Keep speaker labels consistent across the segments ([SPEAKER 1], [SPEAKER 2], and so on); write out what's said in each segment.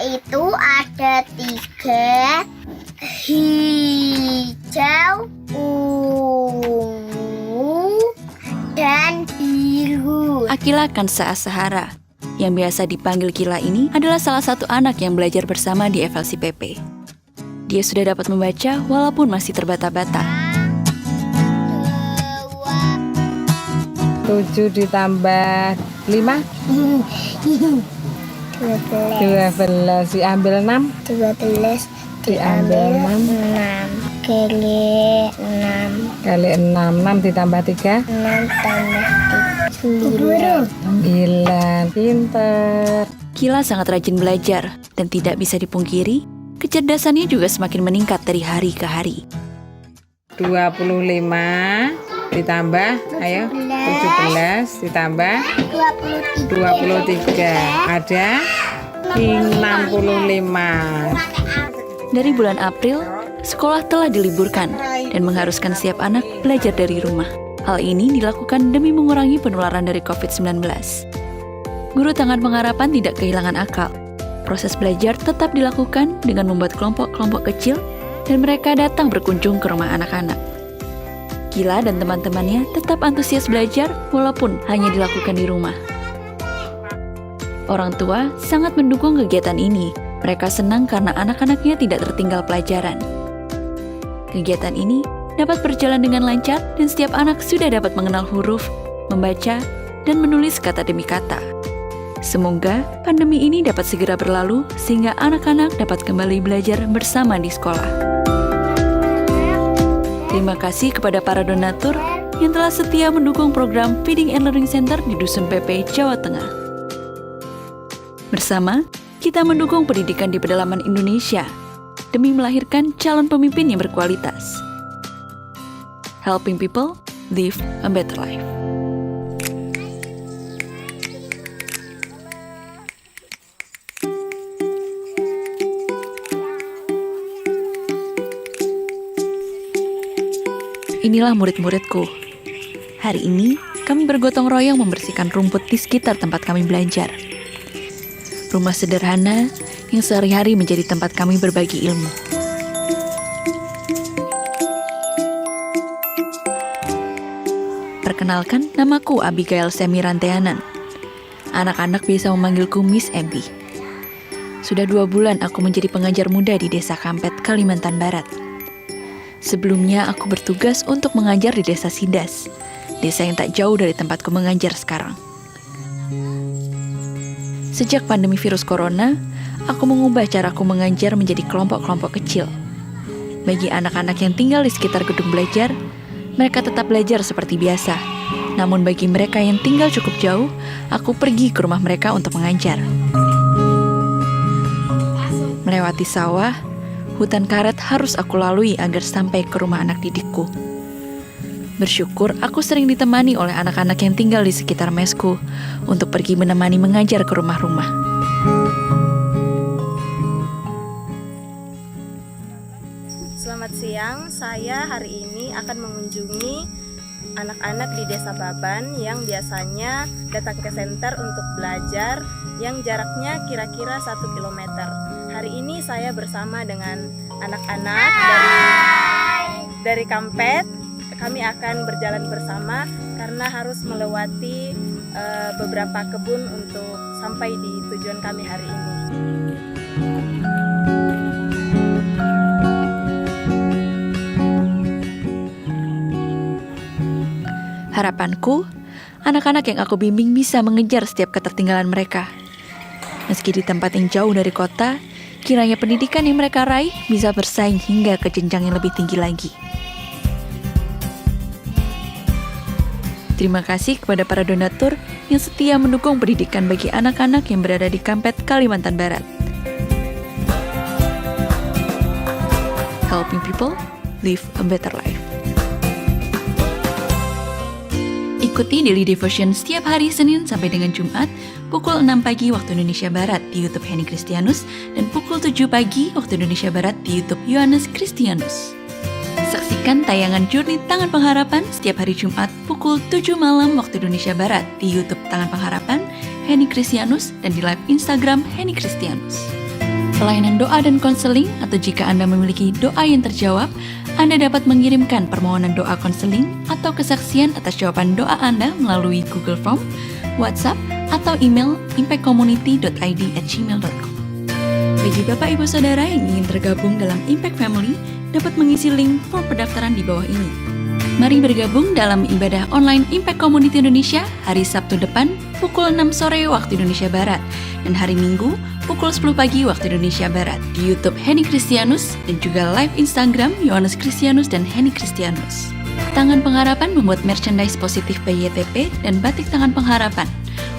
[SPEAKER 1] itu ada 3, hijau, ungu, dan biru.
[SPEAKER 2] Akila Kansa Asahara, yang biasa dipanggil Kila ini, adalah salah satu anak yang belajar bersama di FLCPP. Dia sudah dapat membaca walaupun masih terbata-bata.
[SPEAKER 3] 7 ditambah 5? 12. Diambil 6?
[SPEAKER 1] 12
[SPEAKER 3] Diambil 6.
[SPEAKER 1] 6 kali 6.
[SPEAKER 3] Kali 6. 6 ditambah 3?
[SPEAKER 1] 6 tambah 9.
[SPEAKER 3] 9. Pinter.
[SPEAKER 2] Kila sangat rajin belajar, dan tidak bisa dipungkiri, kecerdasannya juga semakin meningkat dari hari ke hari.
[SPEAKER 3] 25 ditambah, ayo, 17 ditambah 23. Ada 65.
[SPEAKER 2] Dari bulan April, sekolah telah diliburkan dan mengharuskan setiap anak belajar dari rumah. Hal ini dilakukan demi mengurangi penularan dari COVID-19. Guru Tangan Pengharapan tidak kehilangan akal. Proses belajar tetap dilakukan dengan membuat kelompok-kelompok kecil dan mereka datang berkunjung ke rumah anak-anak. Kila dan teman-temannya tetap antusias belajar walaupun hanya dilakukan di rumah. Orang tua sangat mendukung kegiatan ini. Mereka senang karena anak-anaknya tidak tertinggal pelajaran. Kegiatan ini dapat berjalan dengan lancar dan setiap anak sudah dapat mengenal huruf, membaca, dan menulis kata demi kata. Semoga pandemi ini dapat segera berlalu sehingga anak-anak dapat kembali belajar bersama di sekolah. Terima kasih kepada para donatur yang telah setia mendukung program Feeding and Learning Center di Dusun PP, Jawa Tengah. Bersama, kita mendukung pendidikan di pedalaman Indonesia demi melahirkan calon pemimpin yang berkualitas. Helping people live a better life. Inilah murid-muridku. Hari ini, kami bergotong royong membersihkan rumput di sekitar tempat kami belajar. Rumah sederhana yang sehari-hari menjadi tempat kami berbagi ilmu. Perkenalkan, namaku Abigail Semiranteanan. Anak-anak biasa memanggilku Miss Abby. Sudah 2 bulan aku menjadi pengajar muda di Desa Kampet, Kalimantan Barat. Sebelumnya aku bertugas untuk mengajar di Desa Sidas, desa yang tak jauh dari tempatku mengajar sekarang. Sejak pandemi virus corona, aku mengubah caraku mengajar menjadi kelompok-kelompok kecil. Bagi anak-anak yang tinggal di sekitar gedung belajar, mereka tetap belajar seperti biasa. Namun bagi mereka yang tinggal cukup jauh, aku pergi ke rumah mereka untuk mengajar. Melewati sawah, hutan karet harus aku lalui agar sampai ke rumah anak didikku. Bersyukur aku sering ditemani oleh anak-anak yang tinggal di sekitar mesku untuk pergi menemani mengajar ke rumah-rumah.
[SPEAKER 4] Selamat siang, saya hari ini akan mengunjungi anak-anak di Desa Baban yang biasanya datang ke senter untuk belajar yang jaraknya kira-kira 1 kilometer. Hari ini saya bersama dengan anak-anak dari Kampet. Kami akan berjalan bersama karena harus melewati beberapa kebun untuk sampai di tujuan kami hari ini.
[SPEAKER 2] Harapanku, anak-anak yang aku bimbing bisa mengejar setiap ketertinggalan mereka. Meski di tempat yang jauh dari kota, kiranya pendidikan yang mereka raih bisa bersaing hingga ke jenjang yang lebih tinggi lagi. Terima kasih kepada para donatur yang setia mendukung pendidikan bagi anak-anak yang berada di Kampet, Kalimantan Barat. Helping people live a better life. Ikuti Daily Devotion setiap hari Senin sampai dengan Jumat pukul 6 pagi waktu Indonesia Barat di YouTube Henny Kristianus dan pukul 7 pagi waktu Indonesia Barat di YouTube Yohanes Kristianus. Saksikan tayangan Jurney Tangan Pengharapan setiap hari Jumat pukul 7 malam waktu Indonesia Barat di YouTube Tangan Pengharapan Henny Kristianus dan di live Instagram Henny Kristianus. pelayanan doa dan konseling, atau jika Anda memiliki doa yang terjawab, Anda dapat mengirimkan permohonan doa konseling atau kesaksian atas jawaban doa Anda melalui Google Form, WhatsApp, atau email impactcommunity.id@gmail.com. Bagi Bapak Ibu Saudara yang ingin tergabung dalam Impact Family, dapat mengisi link form pendaftaran di bawah ini. Mari bergabung dalam ibadah online Impact Community Indonesia hari Sabtu depan pukul 6 sore waktu Indonesia Barat dan hari Minggu pukul 10 pagi waktu Indonesia Barat di YouTube Henny Kristianus dan juga live Instagram Yohanes Kristianus dan Henny Kristianus. Tangan Pengharapan membuat merchandise positif PYTP dan batik Tangan Pengharapan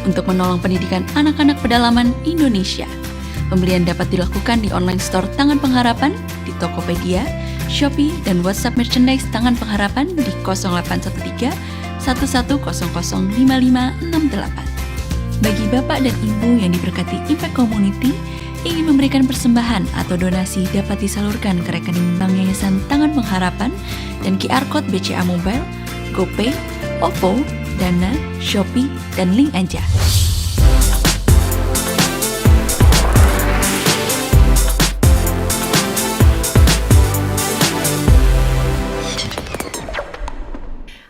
[SPEAKER 2] untuk menolong pendidikan anak-anak pedalaman Indonesia. Pembelian dapat dilakukan di online store Tangan Pengharapan, di Tokopedia, Shopee, dan WhatsApp merchandise Tangan Pengharapan di 0813 11005568. Bagi Bapak dan Ibu yang diberkati Impact Community, ingin memberikan persembahan atau donasi dapat disalurkan ke rekening Bank Yayasan Tangan Pengharapan dan QR Code BCA Mobile, GoPay, OVO, Dana, Shopee, dan link aja.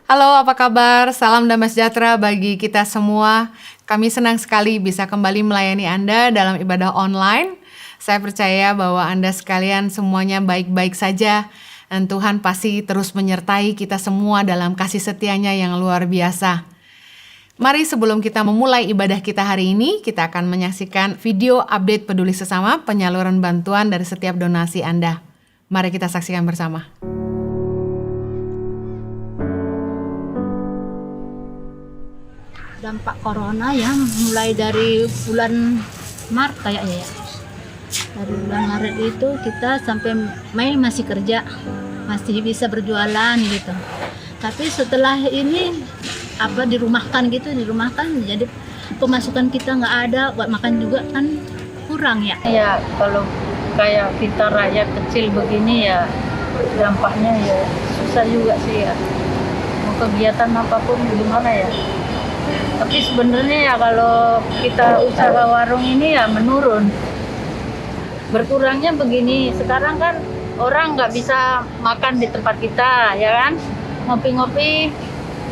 [SPEAKER 3] Halo, apa kabar? Salam damai sejahtera bagi kita semua. Kami senang sekali bisa kembali melayani Anda dalam ibadah online. Saya percaya bahwa Anda sekalian semuanya baik-baik saja. Dan Tuhan pasti terus menyertai kita semua dalam kasih setianya yang luar biasa. Mari sebelum kita memulai ibadah kita hari ini, kita akan menyaksikan video update peduli sesama penyaluran bantuan dari setiap donasi Anda. Mari kita saksikan bersama.
[SPEAKER 5] Dampak corona ya mulai dari bulan Maret kayaknya ya. Dari bulan Maret itu kita sampai Mei masih kerja, masih bisa berjualan gitu. Tapi setelah ini dirumahkan jadi pemasukan kita nggak ada, buat makan juga kan kurang ya.
[SPEAKER 6] Ya kalau kayak kita rakyat kecil begini ya dampaknya ya susah juga sih ya. Mau kegiatan apapun gimana ya. Tapi sebenarnya ya kalau kita usaha warung ini ya menurun. Berkurangnya begini, sekarang kan orang nggak bisa makan di tempat kita, ya kan? Ngopi-ngopi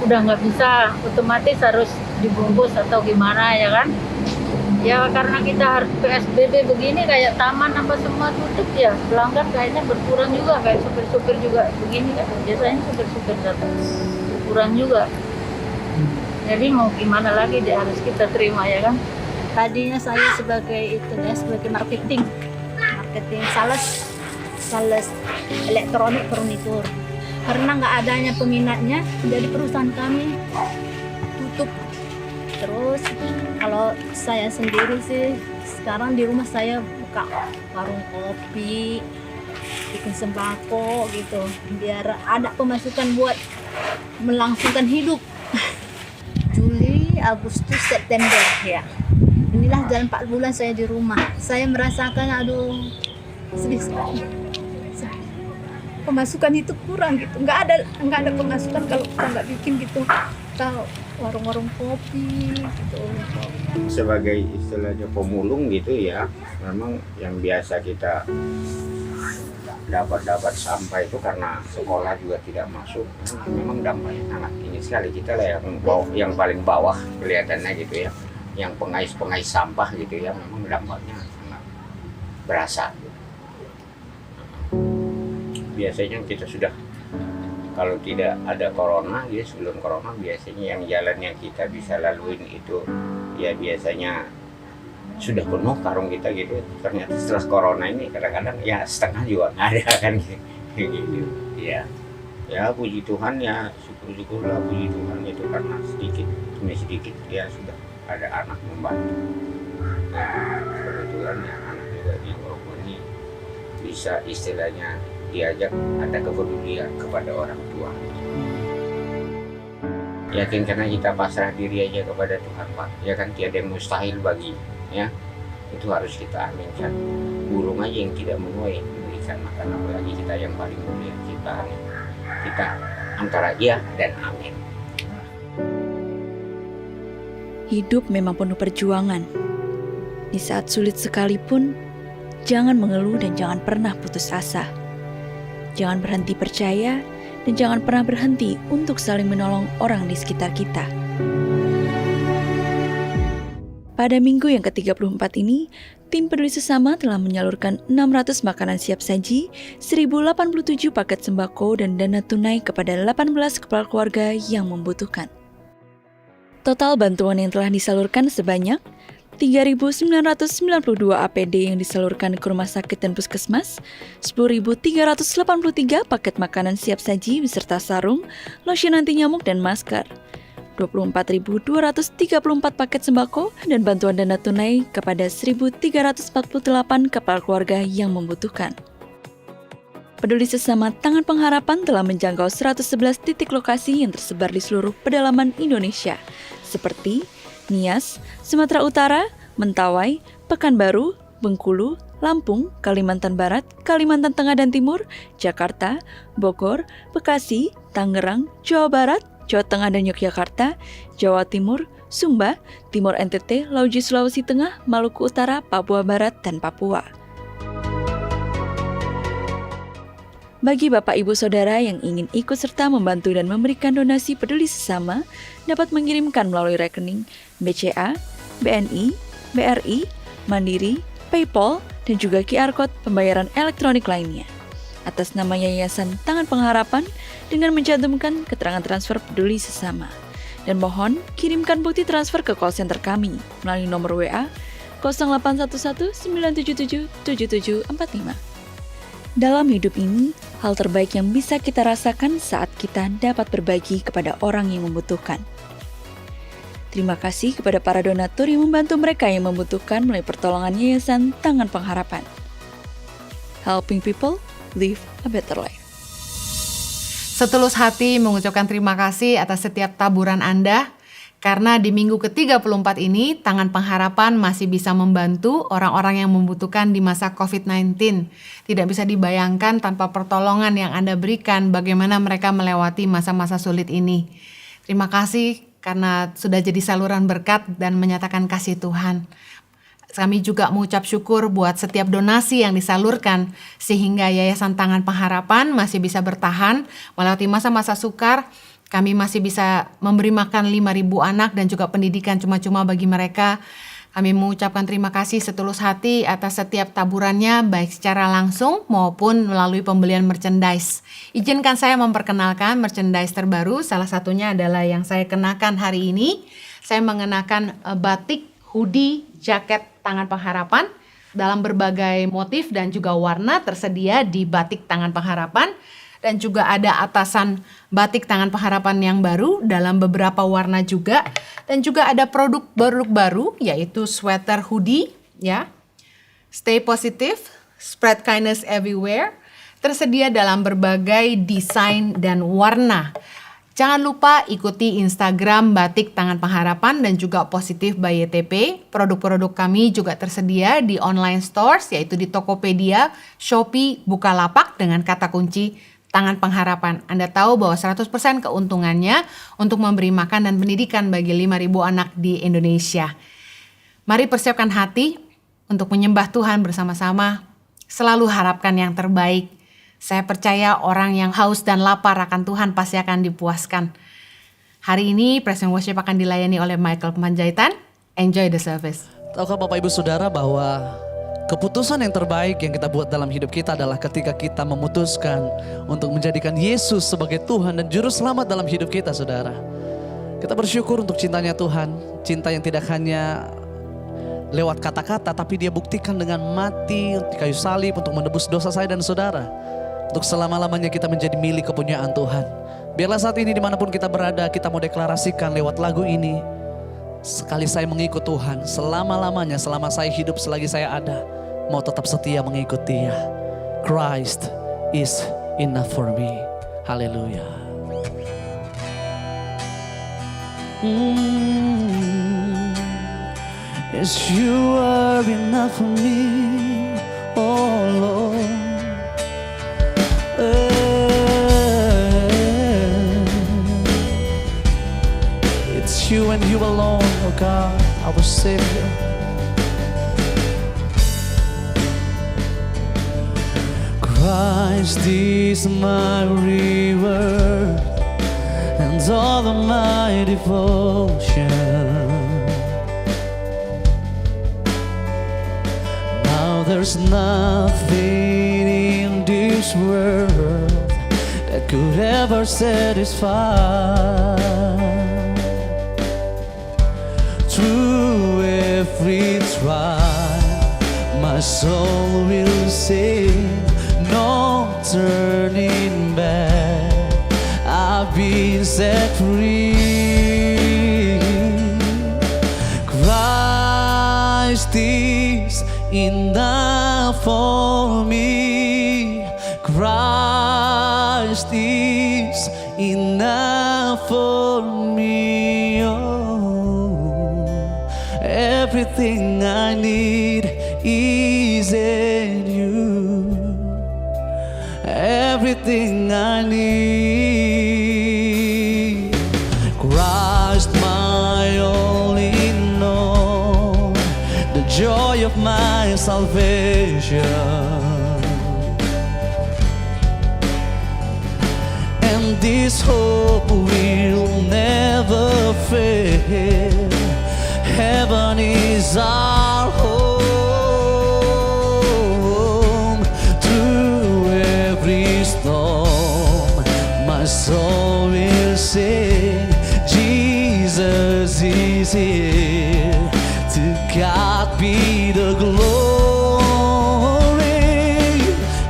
[SPEAKER 6] udah nggak bisa, otomatis harus dibungkus atau gimana, ya kan? Ya karena kita harus PSBB begini, kayak taman apa semua tutup ya, pelanggan kayaknya berkurang juga, kayak supir-supir juga begini kan. Biasanya supir-supir datang, berkurang juga. Jadi mau gimana lagi dia harus kita terima ya kan.
[SPEAKER 5] Tadinya saya sebagai marketing sales elektronik furnitur. Karena nggak adanya peminatnya, jadi perusahaan kami tutup. Terus kalau saya sendiri sih sekarang di rumah saya buka warung kopi, bikin sembako gitu, biar ada pemasukan buat melangsungkan hidup. Juli, Agustus, September ya. Inilah jalan 4 bulan saya di rumah. Saya merasakan sedih sekali. Pemasukan itu kurang gitu. Nggak ada pemasukan kalau kita nggak bikin gitu. Kita warung-warung kopi gitu.
[SPEAKER 7] Sebagai istilahnya pemulung gitu ya, memang yang biasa kita dapat sampah itu karena sekolah juga tidak masuk, memang dampaknya sangat tinggi sekali. Kita lah yang paling bawah kelihatannya gitu ya, yang pengais sampah gitu ya, memang dampaknya sangat berasa. Biasanya kita sudah, kalau tidak ada corona ya, sebelum corona biasanya yang jalan yang kita bisa laluin itu ya biasanya sudah penuh karung kita gitu. Ternyata setelah corona ini kadang-kadang ya setengah juga nggak ada kan gitu ya. Ya puji Tuhan ya, syukur-syukurlah puji Tuhan itu karena sedikit demi sedikit ya sudah ada anak membantu. Nah, kebetulan ya anak juga yang ini bisa istilahnya diajak ada kepedulian kepada orang tua. Yakin karena kita pasrah diri aja kepada Tuhan Pak, ya kan tiada yang mustahil bagi ya, itu harus kita aminkan. Burung aja yang tidak menuai diberikan makan, apalagi kita yang paling mulia ciptaan. Kita antara iya dan amin.
[SPEAKER 2] Hidup memang penuh perjuangan. Di saat sulit sekalipun, jangan mengeluh dan jangan pernah putus asa. Jangan berhenti percaya dan jangan pernah berhenti untuk saling menolong orang di sekitar kita. Pada minggu yang ke-34 ini, tim peduli sesama telah menyalurkan 600 makanan siap saji, 1087 paket sembako dan dana tunai kepada 18 kepala keluarga yang membutuhkan. Total bantuan yang telah disalurkan sebanyak 3.992 APD yang disalurkan ke rumah sakit dan puskesmas, 10.383 paket makanan siap saji beserta sarung, lotion anti nyamuk dan masker, 24.234 paket sembako, dan bantuan dana tunai kepada 1.348 kepala keluarga yang membutuhkan. Peduli Sesama Tangan Pengharapan telah menjangkau 111 titik lokasi yang tersebar di seluruh pedalaman Indonesia, seperti Nias, Sumatera Utara, Mentawai, Pekanbaru, Bengkulu, Lampung, Kalimantan Barat, Kalimantan Tengah dan Timur, Jakarta, Bogor, Bekasi, Tangerang, Jawa Barat, Jawa Tengah dan Yogyakarta, Jawa Timur, Sumba, Timur NTT, Lauji Sulawesi Tengah, Maluku Utara, Papua Barat, dan Papua. Bagi Bapak Ibu Saudara yang ingin ikut serta membantu dan memberikan donasi peduli sesama, dapat mengirimkan melalui rekening BCA, BNI, BRI, Mandiri, PayPal, dan juga QR Code pembayaran elektronik lainnya atas nama Yayasan Tangan Pengharapan dengan mencantumkan keterangan transfer peduli sesama. Dan mohon kirimkan bukti transfer ke call center kami melalui nomor WA 0811 977 7745. Dalam hidup ini, hal terbaik yang bisa kita rasakan saat kita dapat berbagi kepada orang yang membutuhkan. Terima kasih kepada para donatur yang membantu mereka yang membutuhkan melalui pertolongan Yayasan Tangan Pengharapan. Helping people live a better life.
[SPEAKER 3] Setulus hati mengucapkan terima kasih atas setiap taburan Anda, karena di minggu ke-34 ini, Tangan Pengharapan masih bisa membantu orang-orang yang membutuhkan di masa COVID-19. Tidak bisa dibayangkan tanpa pertolongan yang Anda berikan bagaimana mereka melewati masa-masa sulit ini. Terima kasih karena sudah jadi saluran berkat dan menyatakan kasih Tuhan. Kami juga mengucap syukur buat setiap donasi yang disalurkan sehingga Yayasan Tangan Pengharapan masih bisa bertahan melewati masa-masa sukar. Kami masih bisa memberi makan 5.000 anak dan juga pendidikan cuma-cuma bagi mereka. Kami mengucapkan terima kasih setulus hati atas setiap taburannya, baik secara langsung maupun melalui pembelian merchandise. Izinkan saya memperkenalkan merchandise terbaru, salah satunya adalah yang saya kenakan hari ini. Saya mengenakan batik, hoodie, jaket Tangan Pengharapan dalam berbagai motif dan juga warna tersedia di batik Tangan Pengharapan. Dan juga ada atasan batik Tangan Pengharapan yang baru dalam beberapa warna juga. Dan juga ada produk baru yaitu sweater hoodie ya. Stay positive, spread kindness everywhere. Tersedia dalam berbagai desain dan warna. Jangan lupa ikuti Instagram Batik Tangan Pengharapan dan juga Positif by YTP. Produk-produk kami juga tersedia di online stores yaitu di Tokopedia, Shopee, Bukalapak dengan kata kunci Tangan Pengharapan. Anda tahu bahwa 100% keuntungannya untuk memberi makan dan pendidikan bagi 5.000 anak di Indonesia. Mari persiapkan hati untuk menyembah Tuhan bersama-sama. Selalu harapkan yang terbaik. Saya percaya orang yang haus dan lapar akan Tuhan pasti akan dipuaskan. Hari ini Praise and Worship akan dilayani oleh Michael Pemanjaitan. Enjoy the service.
[SPEAKER 8] Tahukah Bapak Ibu Saudara bahwa keputusan yang terbaik yang kita buat dalam hidup kita adalah ketika kita memutuskan untuk menjadikan Yesus sebagai Tuhan dan Juru Selamat dalam hidup kita, saudara. Kita bersyukur untuk cintanya Tuhan, cinta yang tidak hanya lewat kata-kata, tapi Dia buktikan dengan mati di kayu salib untuk menebus dosa saya dan saudara. Untuk selama-lamanya kita menjadi milik kepunyaan Tuhan. Biarlah saat ini dimanapun kita berada, kita mau deklarasikan lewat lagu ini. Sekali saya mengikut Tuhan, selama-lamanya, selama saya hidup, selagi saya ada, mau tetap setia mengikut Dia. Christ is enough for me. Haleluya. Yes, you are enough for me, oh Lord. It's you and you alone, oh God, our Savior. Christ is my river and all of my devotion. Now there's nothing in this world that could ever satisfy. Through every trial, my soul will sing, no turning back. I've been set free. Christ is enough for me. Christ is enough for me. Oh, everything I need is in you. Everything I need. Christ, my all in all, the joy of my salvation. And this hope will never fail. Heaven is our home. Through every storm, my soul will sing, Jesus is here. To God be the glory.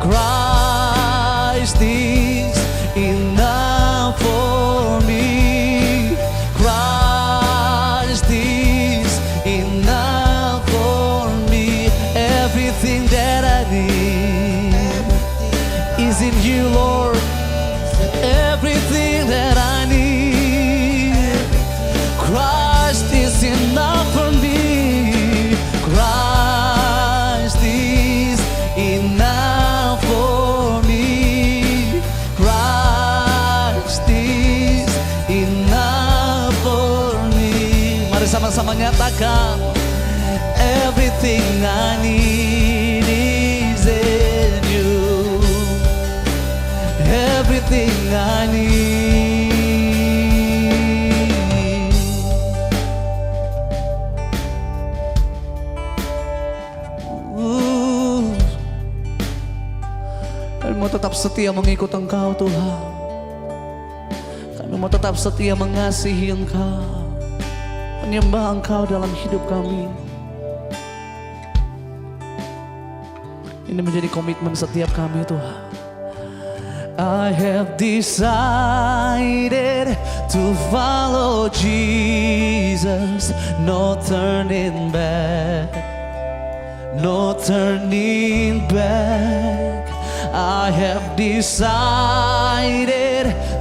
[SPEAKER 8] Christ is enough for me. Christ is enough for me. Everything that I need is in you, Lord. Everything that I need, Christ is enough for me. Christ is enough for me. Christ is enough for me. Mari sama-sama nyatakan, everything I need is in you. Everything I need. Kami mau tetap setia mengikut Engkau, Tuhan. Kami mau tetap setia mengasihi Engkau, menyembah Engkau dalam hidup kami. Ini menjadi komitmen setiap kami, Tuhan. I have decided to follow Jesus, no turning back, no turning back. I have decided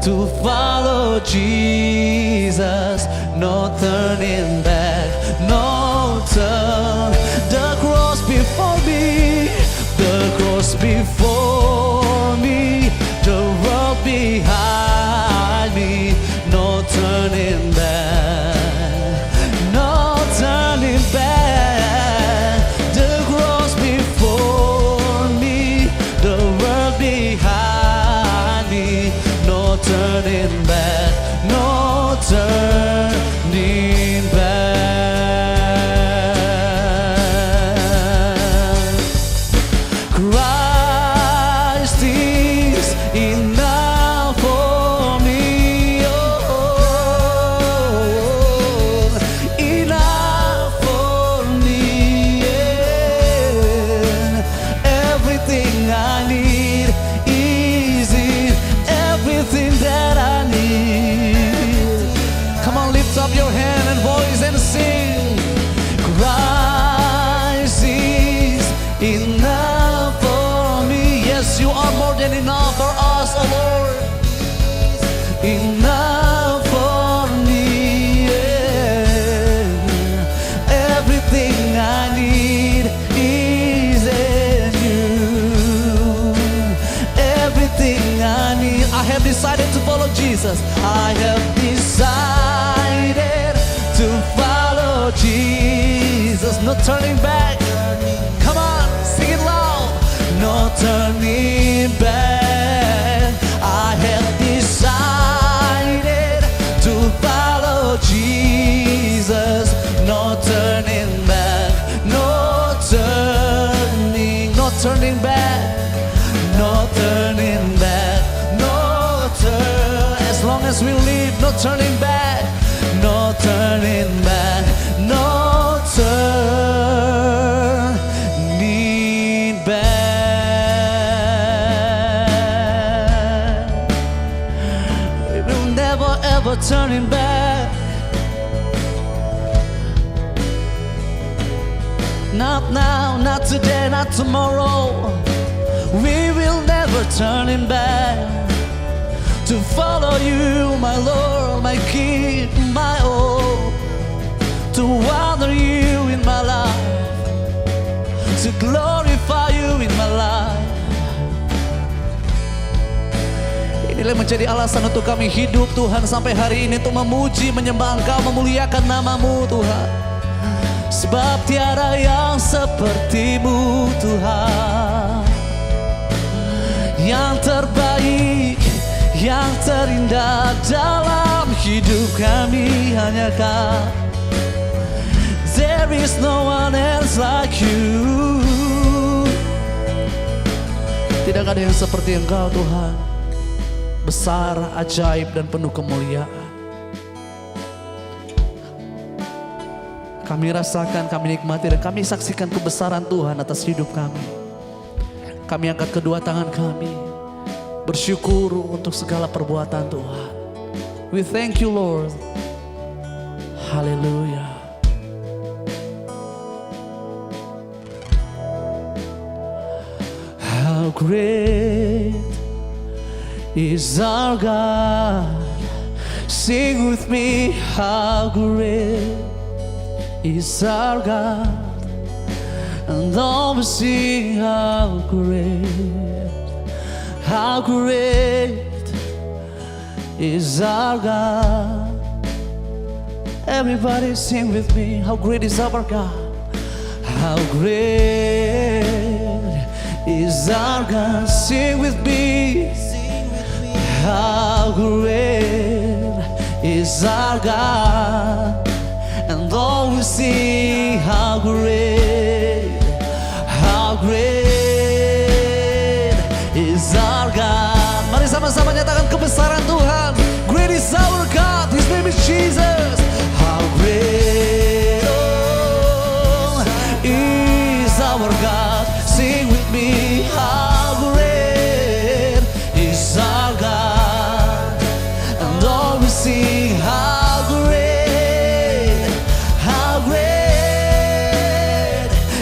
[SPEAKER 8] to follow Jesus, no turning back, no turn. The cross before me, the cross before me, the world behind me, no turning back, no turning back. The cross before me, the world behind me, no turning back, no turning back. Christ is enough for me, oh, enough for me, yeah. Everything I need is in everything that I need. Come on, lift up your hand and voice and sing. Christ is enough for me. Yes, you are more than enough for us, oh Lord. Enough for me, yeah. Everything I need is in you. Everything I need. I have decided to follow Jesus. I have decided to follow Jesus. No turning back. Come on, sing it loud. No turning turning back, no turning back, no turn. As long as we live, no turning back, no turning back, no turning back. We will never ever turning back. Not now, not today, not tomorrow. We will never turning back to follow you, my Lord, my King, my all. To honor you in my life, to glorify you in my life. Inilah menjadi alasan untuk kami hidup Tuhan sampai hari ini, untuk memuji, menyembah Engkau, memuliakan nama-Mu Tuhan. Sebab tiada yang seperti-Mu Tuhan. Yang terbaik, yang terindah dalam hidup kami hanya Kau. There is no one else like you. Tidak ada yang seperti Engkau Tuhan. Besar, ajaib, dan penuh kemuliaan. Kami rasakan, kami nikmati, dan kami saksikan kebesaran Tuhan atas hidup kami. Kami angkat kedua tangan kami, bersyukur untuk segala perbuatan Tuhan. We thank you, Lord. Hallelujah. How great is our God. Sing with me, how great is our God, and all we sing, how great is our God. Everybody sing with me, how great is our God, how great is our God. Sing with me, how great is our God. And all we see, how great is our God. Mari sama-sama nyatakan kebesaran Tuhan. Great is our God, His name is Jesus. How great is our God. Sing with me, how great is our God. And all we see, how great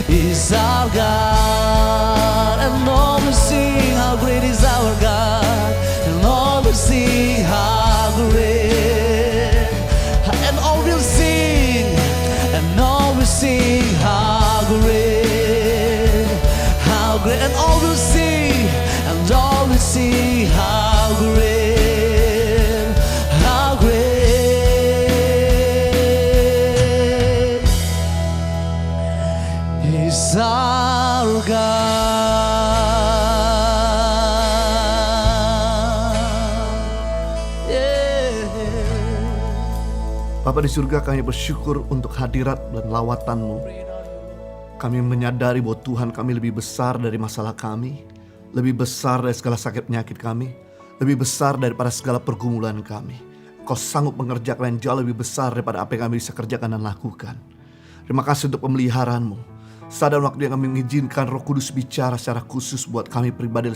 [SPEAKER 8] is our God. And all we sing, how great is our God. And all we sing, how great. And all we'll sing, and all we sing, how great, how great. And all we'll sing, and all we sing, how great, how great is our God.
[SPEAKER 9] Bapa di surga, kami bersyukur untuk hadirat dan lawatan-Mu. Kami menyadari bahwa Tuhan, kami lebih besar dari masalah kami, lebih besar dari segala sakit penyakit kami, lebih besar daripada segala pergumulan kami. Kau sanggup mengerjakan yang jauh lebih besar daripada apa yang kami bisa kerjakan dan lakukan. Terima kasih untuk pemeliharaan-Mu. Saat dan waktu yang kami mengizinkan Roh Kudus bicara secara khusus buat kami pribadi.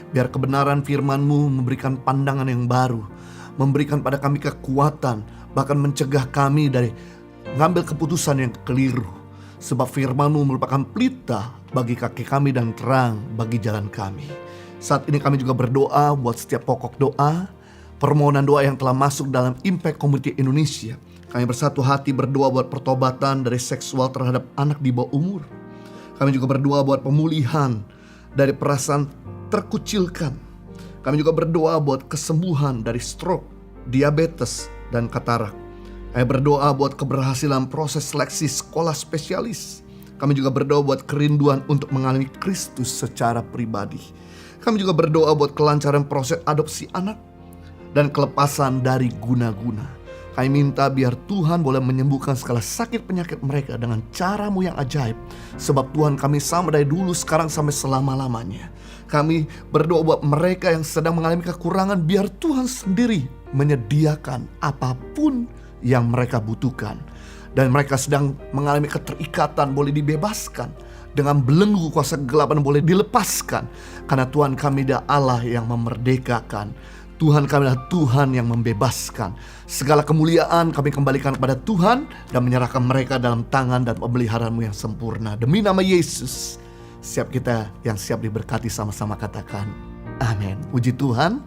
[SPEAKER 9] Biar kebenaran firman-Mu memberikan pandangan yang baru, memberikan pada kami kekuatan, bahkan mencegah kami dari mengambil keputusan yang keliru. Sebab firman-Mu merupakan pelita bagi kaki kami dan terang bagi jalan kami. Saat ini kami juga berdoa buat setiap pokok doa, permohonan doa yang telah masuk dalam Impact Community Indonesia. Kami bersatu hati berdoa buat pertobatan dari seksual terhadap anak di bawah umur. Kami juga berdoa buat pemulihan dari perasaan terkucilkan. Kami juga berdoa buat kesembuhan dari stroke, diabetes, dan katarak. Kami berdoa buat keberhasilan proses seleksi sekolah spesialis. Kami juga berdoa buat kerinduan untuk mengalami Kristus secara pribadi. Kami juga berdoa buat kelancaran proses adopsi anak dan kelepasan dari guna-guna. Kami minta biar Tuhan boleh menyembuhkan segala sakit penyakit mereka dengan cara-Mu yang ajaib. Sebab Tuhan, kami sama dari dulu, sekarang sampai selama-lamanya. Kami berdoa buat mereka yang sedang mengalami kekurangan, biar Tuhan sendiri menyediakan apapun yang mereka butuhkan. Dan mereka sedang mengalami keterikatan, boleh dibebaskan. Dengan belenggu kuasa kegelapan boleh dilepaskan. Karena Tuhan, kami adalah Allah yang memerdekakan. Tuhan, kami adalah Tuhan yang membebaskan. Segala kemuliaan kami kembalikan kepada Tuhan dan menyerahkan mereka dalam tangan dan pemeliharaan-Mu yang sempurna. Demi nama Yesus, siap kita yang siap diberkati sama-sama katakan amin. Puji Tuhan.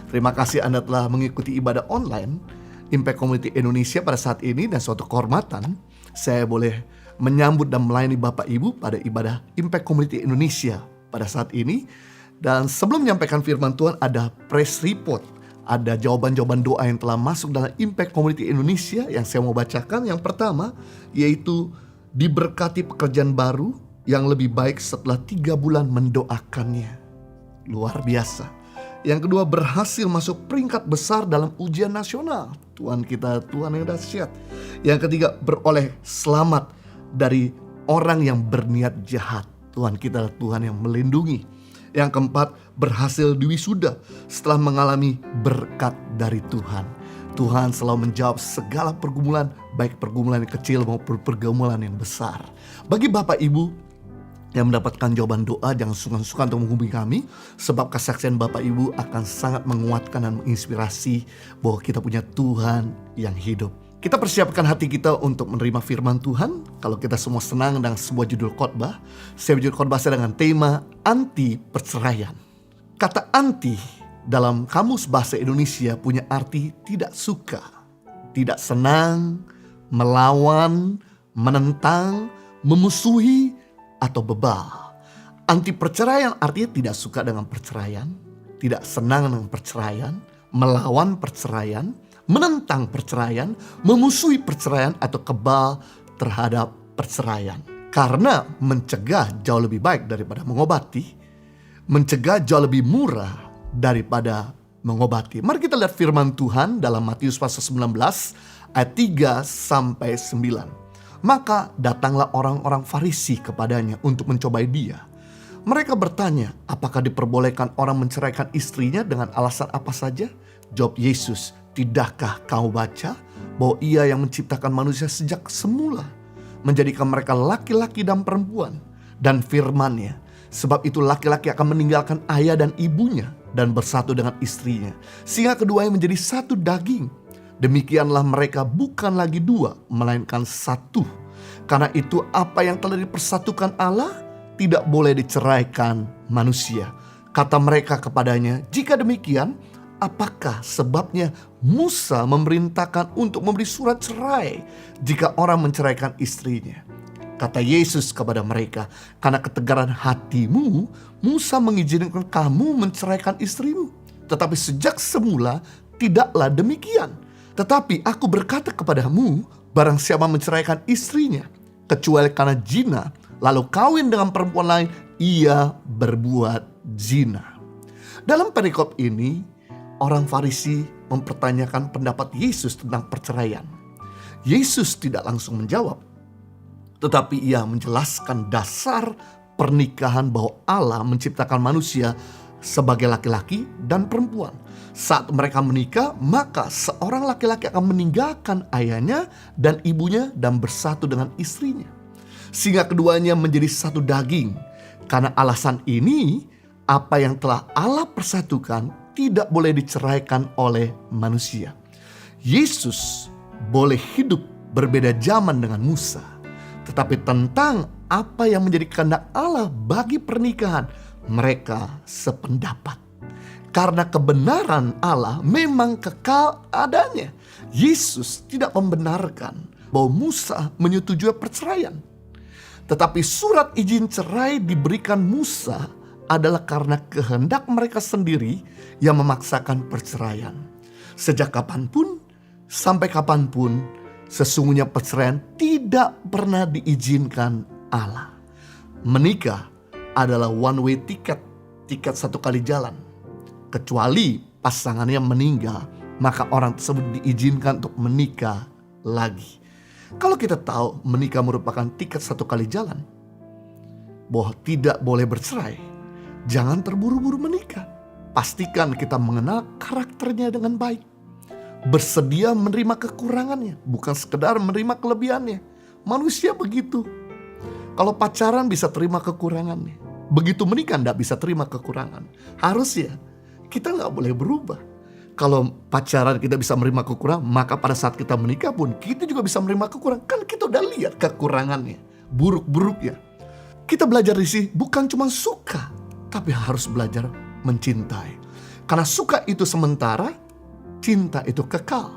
[SPEAKER 9] Terima kasih Anda telah mengikuti ibadah online Impact Community Indonesia pada saat ini, dan suatu kehormatan saya boleh menyambut dan melayani Bapak Ibu pada ibadah Impact Community Indonesia pada saat ini. Dan sebelum menyampaikan firman Tuhan, ada press report, ada jawaban-jawaban doa yang telah masuk dalam Impact Community Indonesia yang saya mau bacakan. Yang pertama yaitu diberkati pekerjaan baru yang lebih baik setelah 3 bulan mendoakannya. Luar biasa. Yang kedua, berhasil masuk peringkat besar dalam ujian nasional. Tuhan kita, Tuhan yang dahsyat. Yang ketiga, beroleh selamat dari orang yang berniat jahat. Tuhan kita, Tuhan yang melindungi. Yang keempat, berhasil diwisuda setelah mengalami berkat dari Tuhan. Tuhan selalu menjawab segala pergumulan, baik pergumulan yang kecil maupun pergumulan yang besar. Bagi Bapak Ibu yang mendapatkan jawaban doa, jangan sungkan-sungkan untuk menghubungi kami, sebab kesaksian Bapak Ibu akan sangat menguatkan dan menginspirasi bahwa kita punya Tuhan yang hidup. Kita persiapkan hati kita untuk menerima firman Tuhan. Kalau kita semua senang dengan sebuah judul khotbah, saya judul khotbah saya dengan tema anti perceraian. Kata anti dalam Kamus Bahasa Indonesia punya arti tidak suka, tidak senang, melawan, menentang, memusuhi, atau bebal. Anti perceraian artinya tidak suka dengan perceraian, tidak senang dengan perceraian, melawan perceraian, menentang perceraian, memusuhi perceraian, atau kebal terhadap perceraian. Karena mencegah jauh lebih baik daripada mengobati, mencegah jauh lebih murah daripada mengobati. Mari kita lihat firman Tuhan dalam Matius pasal 19 ayat 3-9. Maka datanglah orang-orang Farisi kepadanya untuk mencobai dia. Mereka bertanya, apakah diperbolehkan orang menceraikan istrinya dengan alasan apa saja? Jawab Yesus, tidakkah kau baca bahwa Ia yang menciptakan manusia sejak semula menjadikan mereka laki-laki dan perempuan, dan firman-Nya, sebab itu laki-laki akan meninggalkan ayah dan ibunya dan bersatu dengan istrinya, sehingga keduanya menjadi satu daging. Demikianlah mereka bukan lagi dua, melainkan satu. Karena itu apa yang telah dipersatukan Allah tidak boleh diceraikan manusia. Kata mereka kepadanya, jika demikian, apakah sebabnya Musa memerintahkan untuk memberi surat cerai jika orang menceraikan istrinya? Kata Yesus kepada mereka, karena ketegaran hatimu, Musa mengizinkan kamu menceraikan istrimu. Tetapi sejak semula tidaklah demikian. Tetapi aku berkata kepadamu, barang siapa menceraikan istrinya, kecuali karena zina, lalu kawin dengan perempuan lain, ia berbuat zina. Dalam perikop ini, orang Farisi mempertanyakan pendapat Yesus tentang perceraian. Yesus tidak langsung menjawab, tetapi ia menjelaskan dasar pernikahan bahwa Allah menciptakan manusia sebagai laki-laki dan perempuan. Saat mereka menikah, maka seorang laki-laki akan meninggalkan ayahnya dan ibunya dan bersatu dengan istrinya, sehingga keduanya menjadi satu daging. Karena alasan ini, apa yang telah Allah persatukan tidak boleh diceraikan oleh manusia. Yesus boleh hidup berbeda zaman dengan Musa, tetapi tentang apa yang menjadi kehendak Allah bagi pernikahan, mereka sependapat. Karena kebenaran Allah memang kekal adanya. Yesus tidak membenarkan bahwa Musa menyetujui perceraian. Tetapi surat izin cerai diberikan Musa adalah karena kehendak mereka sendiri yang memaksakan perceraian. Sejak kapanpun, sampai kapanpun, sesungguhnya perceraian tidak pernah diizinkan Allah. Menikah adalah one way ticket satu kali jalan. Kecuali pasangannya meninggal, maka orang tersebut diizinkan untuk menikah lagi. Kalau kita tahu menikah merupakan tiket satu kali jalan, bahwa tidak boleh bercerai, jangan terburu-buru menikah. Pastikan kita mengenal karakternya dengan baik. Bersedia menerima kekurangannya, bukan sekedar menerima kelebihannya. Manusia begitu. Kalau pacaran bisa terima kekurangannya, begitu menikah tidak bisa terima kekurangan. Harusnya kita nggak boleh berubah. Kalau pacaran kita bisa menerima kekurangan, maka pada saat kita menikah pun kita juga bisa menerima kekurangan. Kan kita udah lihat kekurangannya, buruk-buruknya. Kita belajar di sini bukan cuma suka, tapi harus belajar mencintai. Karena suka itu sementara, cinta itu kekal.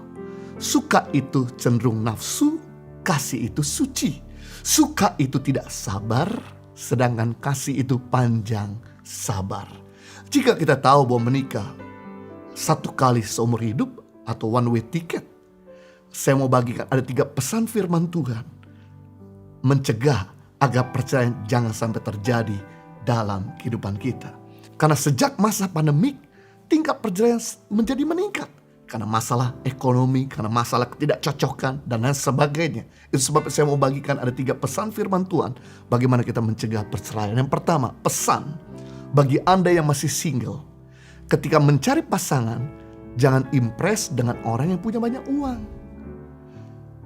[SPEAKER 9] Suka itu cenderung nafsu, kasih itu suci. Suka itu tidak sabar, sedangkan kasih itu panjang sabar. Jika kita tahu bahwa menikah satu kali seumur hidup atau one way ticket, saya mau bagikan ada 3 pesan firman Tuhan. Mencegah agar perceraian jangan sampai terjadi dalam kehidupan kita. Karena sejak masa pandemik, tingkat perceraian menjadi meningkat. Karena masalah ekonomi, karena masalah ketidakcocokan, dan lain sebagainya. Itu sebab saya mau bagikan ada 3 pesan firman Tuhan bagaimana kita mencegah perceraian. Yang pertama, pesan bagi Anda yang masih single. Ketika mencari pasangan, jangan impress dengan orang yang punya banyak uang.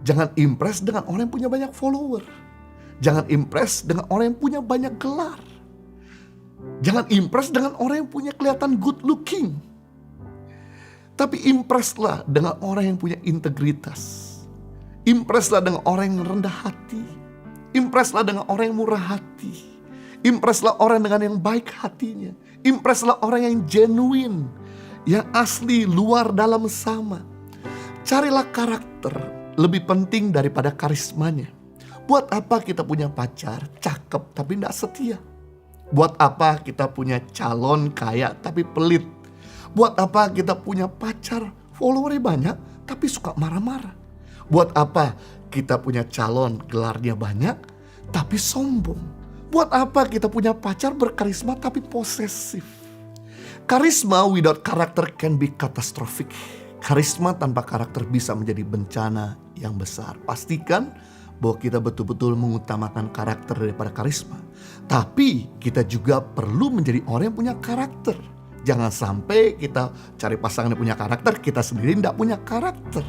[SPEAKER 9] Jangan impress dengan orang yang punya banyak follower. Jangan impress dengan orang yang punya banyak gelar. Jangan impress dengan orang yang punya kelihatan good looking. Tapi impresslah dengan orang yang punya integritas. Impresslah dengan orang yang rendah hati. Impresslah dengan orang yang murah hati. Impresslah orang dengan yang baik hatinya. Impresslah orang yang genuine, yang asli, luar dalam sama. Carilah karakter lebih penting daripada karismanya. Buat apa kita punya pacar cakep tapi tidak setia? Buat apa kita punya calon kaya tapi pelit? Buat apa kita punya pacar followernya banyak tapi suka marah-marah? Buat apa kita punya calon gelarnya banyak tapi sombong? Buat apa kita punya pacar berkarisma tapi posesif? Karisma without karakter can be catastrophic. Karisma tanpa karakter bisa menjadi bencana yang besar. Pastikan bahwa kita betul-betul mengutamakan karakter daripada karisma. Tapi kita juga perlu menjadi orang yang punya karakter. Jangan sampai kita cari pasangan yang punya karakter, kita sendiri tidak punya karakter.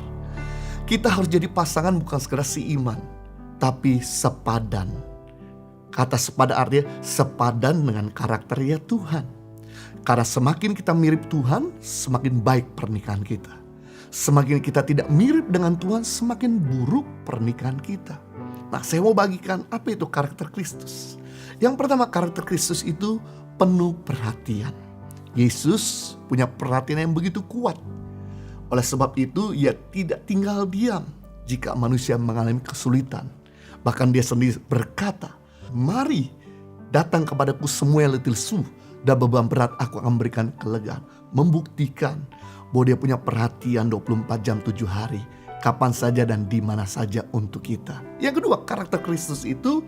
[SPEAKER 9] Kita harus jadi pasangan bukan sekedar seiman, tapi sepadan. Kata sepadan artinya sepadan dengan karakternya Tuhan. Karena semakin kita mirip Tuhan, semakin baik pernikahan kita. Semakin kita tidak mirip dengan Tuhan, semakin buruk pernikahan kita. Nah, saya mau bagikan apa itu karakter Kristus. Yang pertama, karakter Kristus itu penuh perhatian. Yesus punya perhatian yang begitu kuat. Oleh sebab itu, ia tidak tinggal diam jika manusia mengalami kesulitan. Bahkan dia sendiri berkata, "Mari datang kepadaku semua yang letih lesu dan beban berat, aku akan memberikan kelegaan." Membuktikan bahwa dia punya perhatian 24 jam 7 hari, kapan saja dan di mana saja untuk kita. Yang kedua, karakter Kristus itu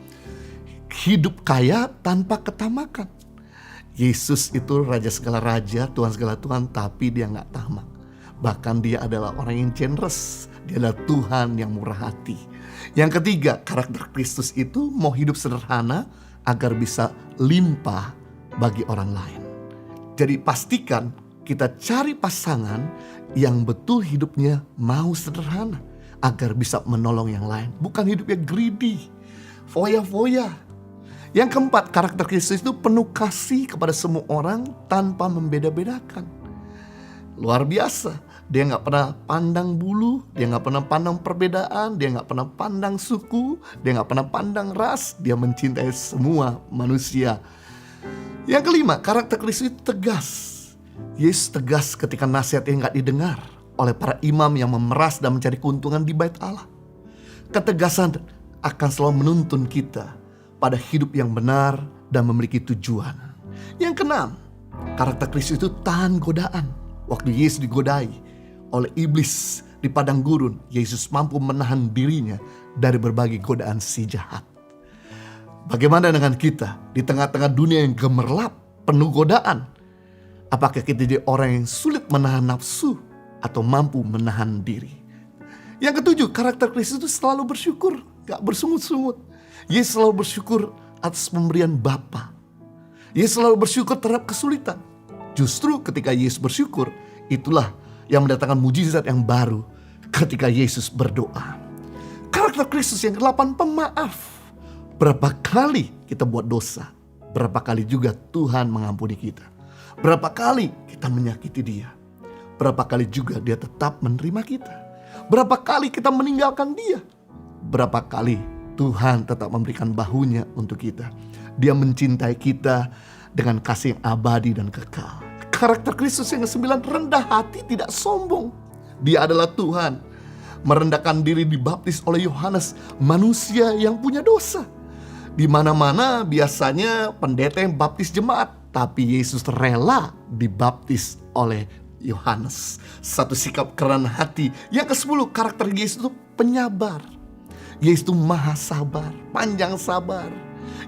[SPEAKER 9] hidup kaya tanpa ketamakan. Yesus itu raja segala raja, Tuhan segala Tuhan, tapi dia gak tamak. Bahkan dia adalah orang yang generous. Dia adalah Tuhan yang murah hati. Yang ketiga, karakter Kristus itu mau hidup sederhana agar bisa limpah bagi orang lain. Jadi pastikan kita cari pasangan yang betul hidupnya mau sederhana agar bisa menolong yang lain. Bukan hidupnya greedy, foya-foya. Yang keempat, karakter Kristus itu penuh kasih kepada semua orang tanpa membeda-bedakan. Luar biasa. Dia gak pernah pandang bulu, dia gak pernah pandang perbedaan, dia gak pernah pandang suku, dia gak pernah pandang ras. Dia mencintai semua manusia. Yang kelima, karakter Kristus itu tegas. Yesus tegas ketika nasihatnya gak didengar oleh para imam yang memeras dan mencari keuntungan di bait Allah. Ketegasan akan selalu menuntun kita pada hidup yang benar dan memiliki tujuan. Yang keenam, karakter Kristus itu tahan godaan. Waktu Yesus digodai oleh iblis di padang gurun, Yesus mampu menahan dirinya dari berbagai godaan si jahat. Bagaimana dengan kita di tengah-tengah dunia yang gemerlap, penuh godaan? Apakah kita jadi orang yang sulit menahan nafsu? atau mampu menahan diri. Yang ketujuh, karakter Kristus itu selalu bersyukur, gak bersungut-sungut. Yesus selalu bersyukur atas pemberian Bapa. Yesus selalu bersyukur terhadap kesulitan. Justru ketika Yesus bersyukur, itulah yang mendatangkan mujizat yang baru ketika Yesus berdoa. Karakter Kristus yang ke-8, pemaaf. Berapa kali kita buat dosa, berapa kali juga Tuhan mengampuni kita. Berapa kali kita menyakiti Dia, berapa kali juga Dia tetap menerima kita. Berapa kali kita meninggalkan Dia, berapa kali Tuhan tetap memberikan bahunya untuk kita. Dia mencintai kita dengan kasih yang abadi dan kekal. Karakter Kristus yang ke-9, rendah hati, tidak sombong. Dia adalah Tuhan. Merendahkan diri dibaptis oleh Yohanes, manusia yang punya dosa. Di mana-mana biasanya pendeta yang baptis jemaat, tapi Yesus rela dibaptis oleh Yohanes. Satu sikap kerendahan hati. Yang ke-10, karakter Yesus itu penyabar. Yesus itu maha sabar, panjang sabar.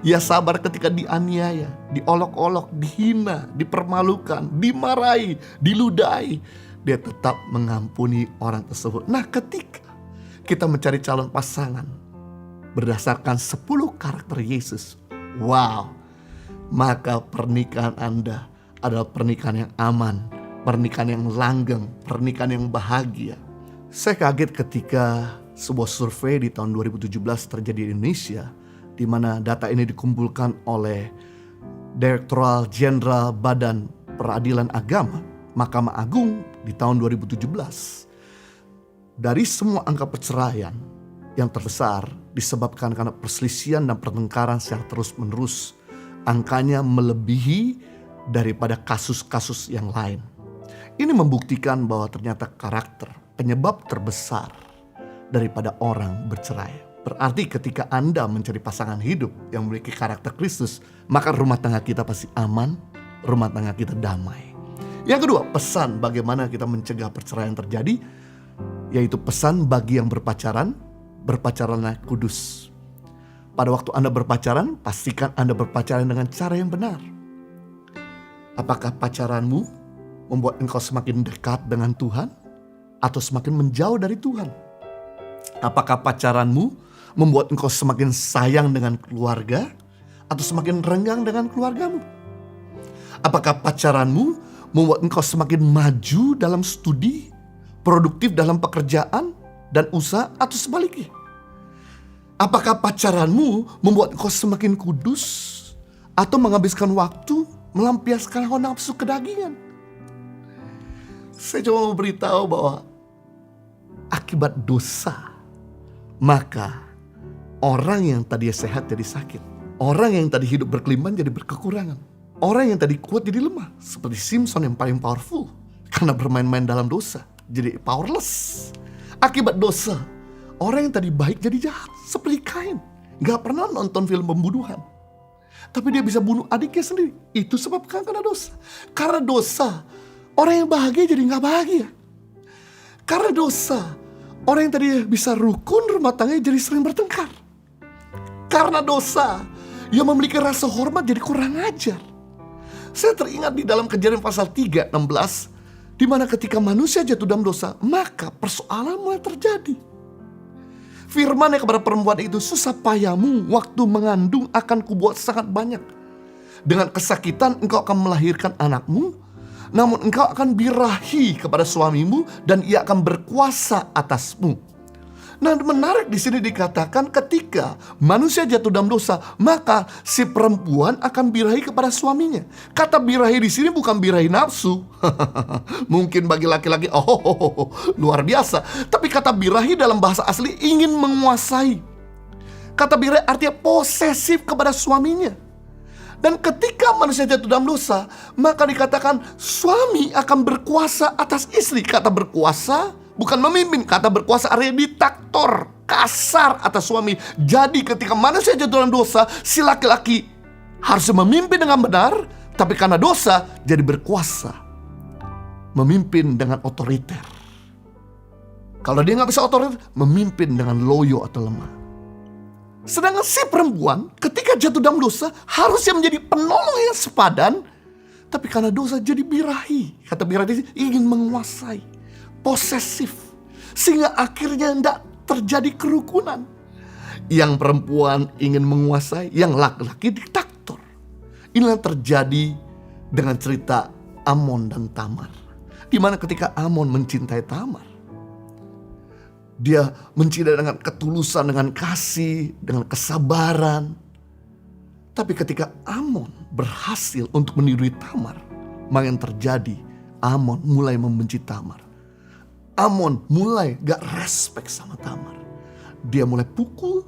[SPEAKER 9] Ia sabar ketika dianiaya, diolok-olok, dihina, dipermalukan, dimarahi, diludahi. Dia tetap mengampuni orang tersebut. Nah, ketika kita mencari calon pasangan berdasarkan 10 karakter Yesus, wow, maka pernikahan Anda adalah pernikahan yang aman, pernikahan yang langgeng, pernikahan yang bahagia. Saya kaget ketika sebuah survei di tahun 2017 terjadi di Indonesia, di mana data ini dikumpulkan oleh Direktorat Jenderal Badan Peradilan Agama, Mahkamah Agung di tahun 2017. Dari semua angka perceraian yang terbesar disebabkan karena perselisihan dan pertengkaran secara terus-menerus. Angkanya melebihi daripada kasus-kasus yang lain. Ini membuktikan bahwa ternyata karakter penyebab terbesar daripada orang bercerai. Berarti ketika Anda mencari pasangan hidup yang memiliki karakter Kristus, maka rumah tangga kita pasti aman, rumah tangga kita damai. Yang kedua, pesan bagaimana kita mencegah perceraian terjadi, yaitu pesan bagi yang berpacaran, berpacaranlah kudus. Pada waktu Anda berpacaran, pastikan Anda berpacaran dengan cara yang benar. Apakah pacaranmu membuat engkau semakin dekat dengan Tuhan atau semakin menjauh dari Tuhan? Apakah pacaranmu membuat engkau semakin sayang dengan keluarga atau semakin renggang dengan keluargamu? Apakah pacaranmu membuat engkau semakin maju dalam studi, produktif dalam pekerjaan dan usaha, atau sebaliknya? Apakah pacaranmu membuat engkau semakin kudus atau menghabiskan waktu melampiaskan hawa nafsu kedagingan? Saya cuma mau beritahu bahwa akibat dosa, maka orang yang tadi sehat jadi sakit. Orang yang tadi hidup berkelimpahan jadi berkekurangan. Orang yang tadi kuat jadi lemah. Seperti Simpson yang paling powerful. Karena bermain-main dalam dosa, jadi powerless. Akibat dosa, orang yang tadi baik jadi jahat. Seperti Kain. Gak pernah nonton film pembunuhan, tapi dia bisa bunuh adiknya sendiri. Itu sebabkan karena dosa. Karena dosa, orang yang bahagia jadi gak bahagia. Karena dosa, orang yang tadi bisa rukun rumah tangganya jadi sering bertengkar. Karena dosa, yang memiliki rasa hormat jadi kurang ajar. Saya teringat di dalam Kejadian pasal 3, 16, di mana ketika manusia jatuh dalam dosa, maka persoalan mulai terjadi. Firman-Nya kepada perempuan itu, susah payahmu waktu mengandung akan kubuat sangat banyak. Dengan kesakitan engkau akan melahirkan anakmu, namun engkau akan birahi kepada suamimu dan ia akan berkuasa atasmu. Nah, menarik di sini dikatakan ketika manusia jatuh dalam dosa, maka si perempuan akan birahi kepada suaminya. Kata birahi di sini bukan birahi nafsu. Mungkin bagi laki-laki, luar biasa. Tapi kata birahi dalam bahasa asli ingin menguasai. Kata birahi artinya posesif kepada suaminya. Dan ketika manusia jatuh dalam dosa, maka dikatakan suami akan berkuasa atas istri. Kata berkuasa bukan memimpin, kata berkuasa artinya diktator, kasar atas suami. Jadi ketika manusia jatuh dalam dosa, si laki-laki harus memimpin dengan benar, tapi karena dosa jadi berkuasa, memimpin dengan otoriter. Kalau dia gak bisa otoriter, memimpin dengan loyo atau lemah. Sedangkan si perempuan ketika jatuh dalam dosa harusnya menjadi penolong yang sepadan, tapi karena dosa jadi birahi. Kata birahi ingin menguasai, posesif. Sehingga akhirnya tidak terjadi kerukunan. Yang perempuan ingin menguasai, yang laki-laki diktator. Inilah yang terjadi dengan cerita Amnon dan Tamar. Di mana ketika Amnon mencintai Tamar, dia mencintai dengan ketulusan, dengan kasih, dengan kesabaran. Tapi ketika Amnon berhasil untuk meniru Tamar, maka yang terjadi, Amnon mulai membenci Tamar. Amnon mulai gak respect sama Tamar. Dia mulai pukul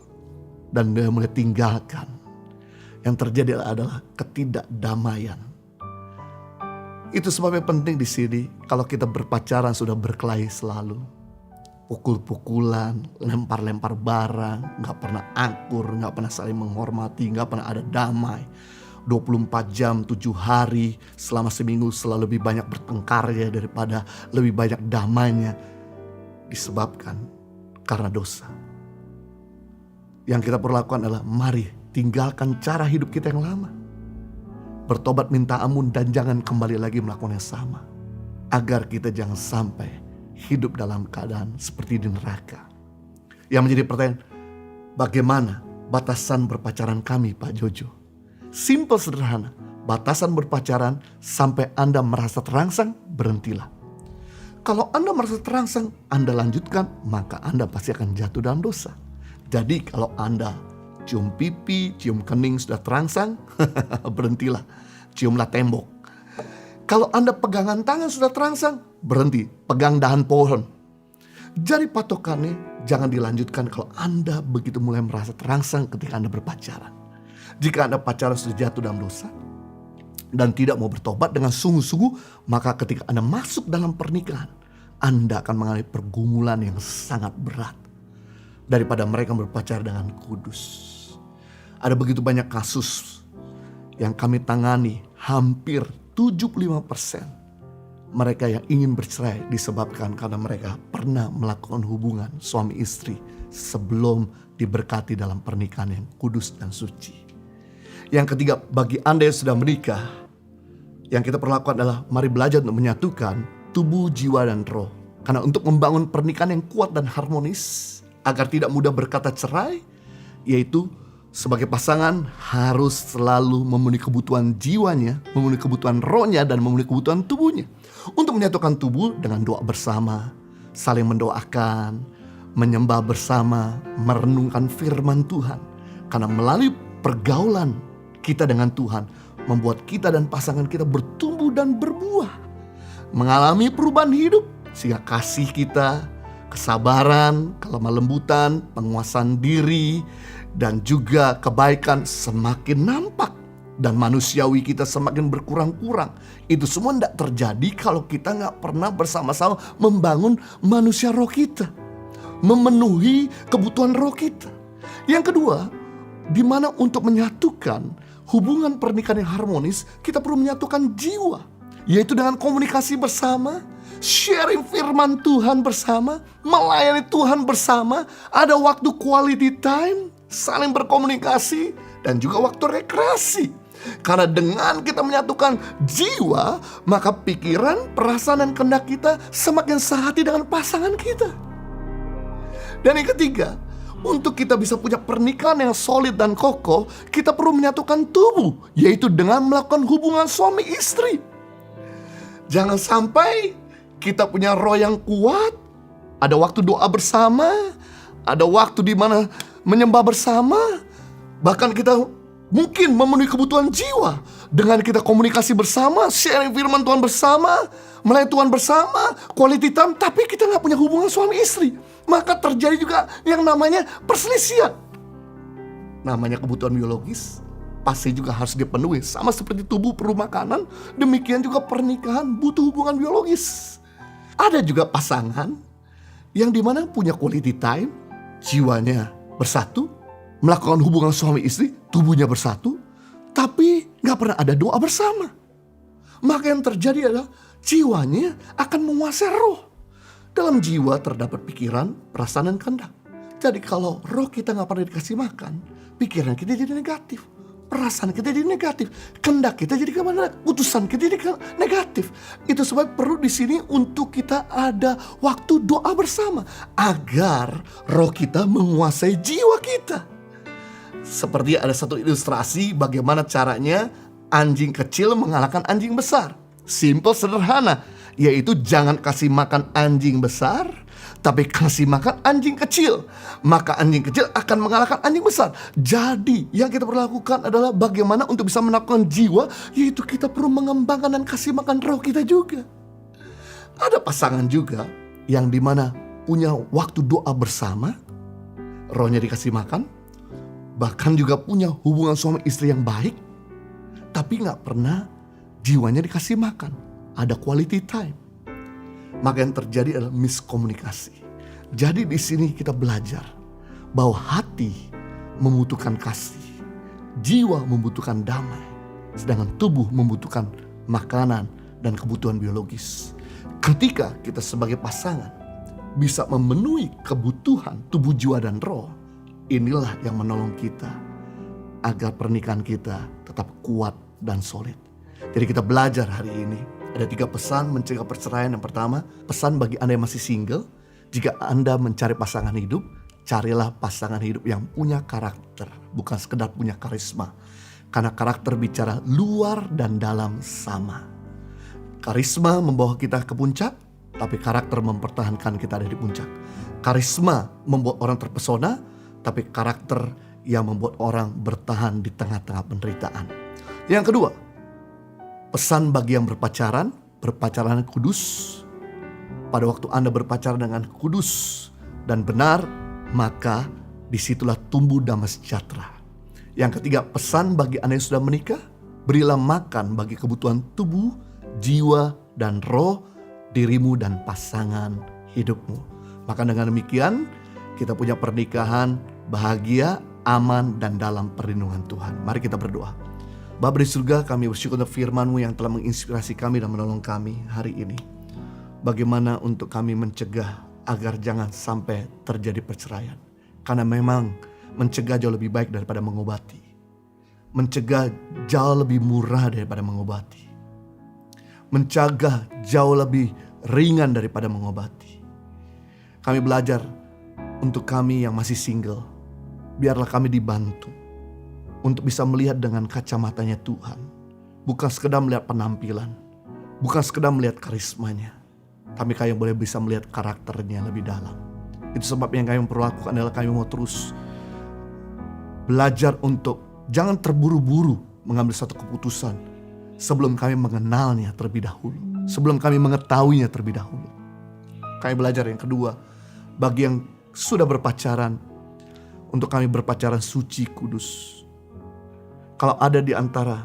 [SPEAKER 9] dan dia mulai tinggalkan. Yang terjadi adalah ketidakdamaian. Itu sebabnya penting di sini kalau kita berpacaran sudah berkelahi selalu. Pukul-pukulan, lempar-lempar barang, gak pernah akur, gak pernah saling menghormati, gak pernah ada damai. 24 jam, 7 hari, selama seminggu selalu lebih banyak bertengkarnya daripada lebih banyak damainya. Disebabkan karena dosa. Yang kita perlu lakukan adalah mari tinggalkan cara hidup kita yang lama. Bertobat minta ampun dan jangan kembali lagi melakukan yang sama. Agar kita jangan sampai hidup dalam keadaan seperti di neraka. Yang menjadi pertanyaan, bagaimana batasan berpacaran kami Pak Jojo? Simple sederhana, batasan berpacaran sampai Anda merasa terangsang, berhentilah. Kalau Anda merasa terangsang, Anda lanjutkan, maka Anda pasti akan jatuh dalam dosa. Jadi kalau Anda cium pipi, cium kening sudah terangsang, berhentilah, ciumlah tembok. Kalau Anda pegangan tangan sudah terangsang, berhenti, pegang dahan pohon. Jadi patokannya jangan dilanjutkan kalau Anda begitu mulai merasa terangsang ketika Anda berpacaran. Jika Anda pacaran sudah jatuh dalam dosa dan tidak mau bertobat dengan sungguh-sungguh, maka ketika Anda masuk dalam pernikahan, Anda akan mengalami pergumulan yang sangat berat daripada mereka berpacaran dengan kudus. Ada begitu banyak kasus yang kami tangani, hampir 75% mereka yang ingin bercerai disebabkan karena mereka pernah melakukan hubungan suami istri sebelum diberkati dalam pernikahan yang kudus dan suci. Yang ketiga, bagi Anda yang sudah menikah, yang kita perlu lakukan adalah mari belajar untuk menyatukan tubuh, jiwa, dan roh. Karena untuk membangun pernikahan yang kuat dan harmonis, agar tidak mudah berkata cerai, yaitu sebagai pasangan harus selalu memenuhi kebutuhan jiwanya, memenuhi kebutuhan rohnya, dan memenuhi kebutuhan tubuhnya. Untuk menyatukan tubuh dengan doa bersama, saling mendoakan, menyembah bersama, merenungkan firman Tuhan. Karena melalui pergaulan kita dengan Tuhan membuat kita dan pasangan kita bertumbuh dan berbuah, mengalami perubahan hidup, sehingga kasih kita, kesabaran, kelemah lembutan, penguasaan diri, dan juga kebaikan semakin nampak, dan manusiawi kita semakin berkurang-kurang. Itu semua tidak terjadi kalau kita nggak pernah bersama-sama membangun manusia roh kita, memenuhi kebutuhan roh kita. Yang kedua, di mana untuk menyatukan hubungan pernikahan yang harmonis, kita perlu menyatukan jiwa, yaitu dengan komunikasi bersama, sharing firman Tuhan bersama, melayani Tuhan bersama, ada waktu quality time, saling berkomunikasi, dan juga waktu rekreasi. Karena dengan kita menyatukan jiwa, maka pikiran, perasaan, dan kehendak kita semakin sehati dengan pasangan kita. Dan yang ketiga, untuk kita bisa punya pernikahan yang solid dan kokoh, kita perlu menyatukan tubuh, yaitu dengan melakukan hubungan suami istri. Jangan sampai kita punya roh yang kuat, ada waktu doa bersama, ada waktu di mana menyembah bersama, bahkan kita mungkin memenuhi kebutuhan jiwa dengan kita komunikasi bersama, sharing firman Tuhan bersama, melayani Tuhan bersama, quality time, tapi kita nggak punya hubungan suami istri. Maka terjadi juga yang namanya perselisihan. Namanya kebutuhan biologis pasti juga harus dipenuhi. Sama seperti tubuh perlu makanan, demikian juga pernikahan butuh hubungan biologis. Ada juga pasangan yang dimana punya quality time, jiwanya bersatu, melakukan hubungan suami istri, tubuhnya bersatu, tapi gak pernah ada doa bersama. Maka yang terjadi adalah jiwanya akan menguasai roh. Dalam jiwa terdapat pikiran, perasaan, dan kehendak. Jadi kalau roh kita gak pernah dikasih makan, pikiran kita jadi negatif. perasaan kita jadi negatif, kehendak kita jadi kemana, putusan kita jadi negatif. Itu sebab perlu di sini untuk kita ada waktu doa bersama agar roh kita menguasai jiwa kita. Seperti ada satu ilustrasi bagaimana caranya anjing kecil mengalahkan anjing besar. Simple, sederhana, yaitu jangan kasih makan anjing besar, tapi kasih makan anjing kecil. Maka anjing kecil akan mengalahkan anjing besar. Jadi yang kita perlu lakukan adalah bagaimana untuk bisa menaklukkan jiwa, yaitu kita perlu mengembangkan dan kasih makan roh kita juga. Ada pasangan juga yang dimana punya waktu doa bersama, rohnya dikasih makan, bahkan juga punya hubungan suami istri yang baik, tapi gak pernah jiwanya dikasih makan. Ada quality time. Maka yang terjadi adalah miskomunikasi. Jadi di sini kita belajar bahwa hati membutuhkan kasih, jiwa membutuhkan damai, sedangkan tubuh membutuhkan makanan dan kebutuhan biologis. Ketika kita sebagai pasangan bisa memenuhi kebutuhan tubuh, jiwa, dan roh, inilah yang menolong kita agar pernikahan kita tetap kuat dan solid. Jadi kita belajar hari ini. Ada 3 pesan mencegah perceraian. Yang pertama, pesan bagi Anda yang masih single. Jika Anda mencari pasangan hidup, carilah pasangan hidup yang punya karakter, bukan sekedar punya karisma. Karena karakter bicara luar dan dalam sama. Karisma membawa kita ke puncak, tapi karakter mempertahankan kita ada di puncak. Karisma membuat orang terpesona, tapi karakter yang membuat orang bertahan di tengah-tengah penderitaan. Yang kedua, pesan bagi yang berpacaran, berpacaran kudus. Pada waktu Anda berpacaran dengan kudus dan benar, maka disitulah tumbuh damai sejahtera. Yang ketiga, pesan bagi Anda yang sudah menikah, berilah makan bagi kebutuhan tubuh, jiwa, dan roh dirimu dan pasangan hidupmu. Maka dengan demikian, kita punya pernikahan bahagia, aman, dan dalam perlindungan Tuhan. Mari kita berdoa. Bapa di surga, kami bersyukur untuk firman-Mu yang telah menginspirasi kami dan menolong kami hari ini. Bagaimana untuk kami mencegah agar jangan sampai terjadi perceraian. Karena memang mencegah jauh lebih baik daripada mengobati. Mencegah jauh lebih murah daripada mengobati. Mencegah jauh lebih ringan daripada mengobati. Kami belajar untuk kami yang masih single, biarlah kami dibantu untuk bisa melihat dengan kacamatanya Tuhan. Bukan sekedar melihat penampilan, bukan sekedar melihat karismanya, tapi kami boleh bisa melihat karakternya lebih dalam. Itu sebab yang kami perlu lakukan adalah kami mau terus belajar untuk jangan terburu-buru mengambil satu keputusan sebelum kami mengenalnya terlebih dahulu, sebelum kami mengetahuinya terlebih dahulu. Kami belajar yang kedua, bagi yang sudah berpacaran, untuk kami berpacaran suci, kudus. Kalau ada di antara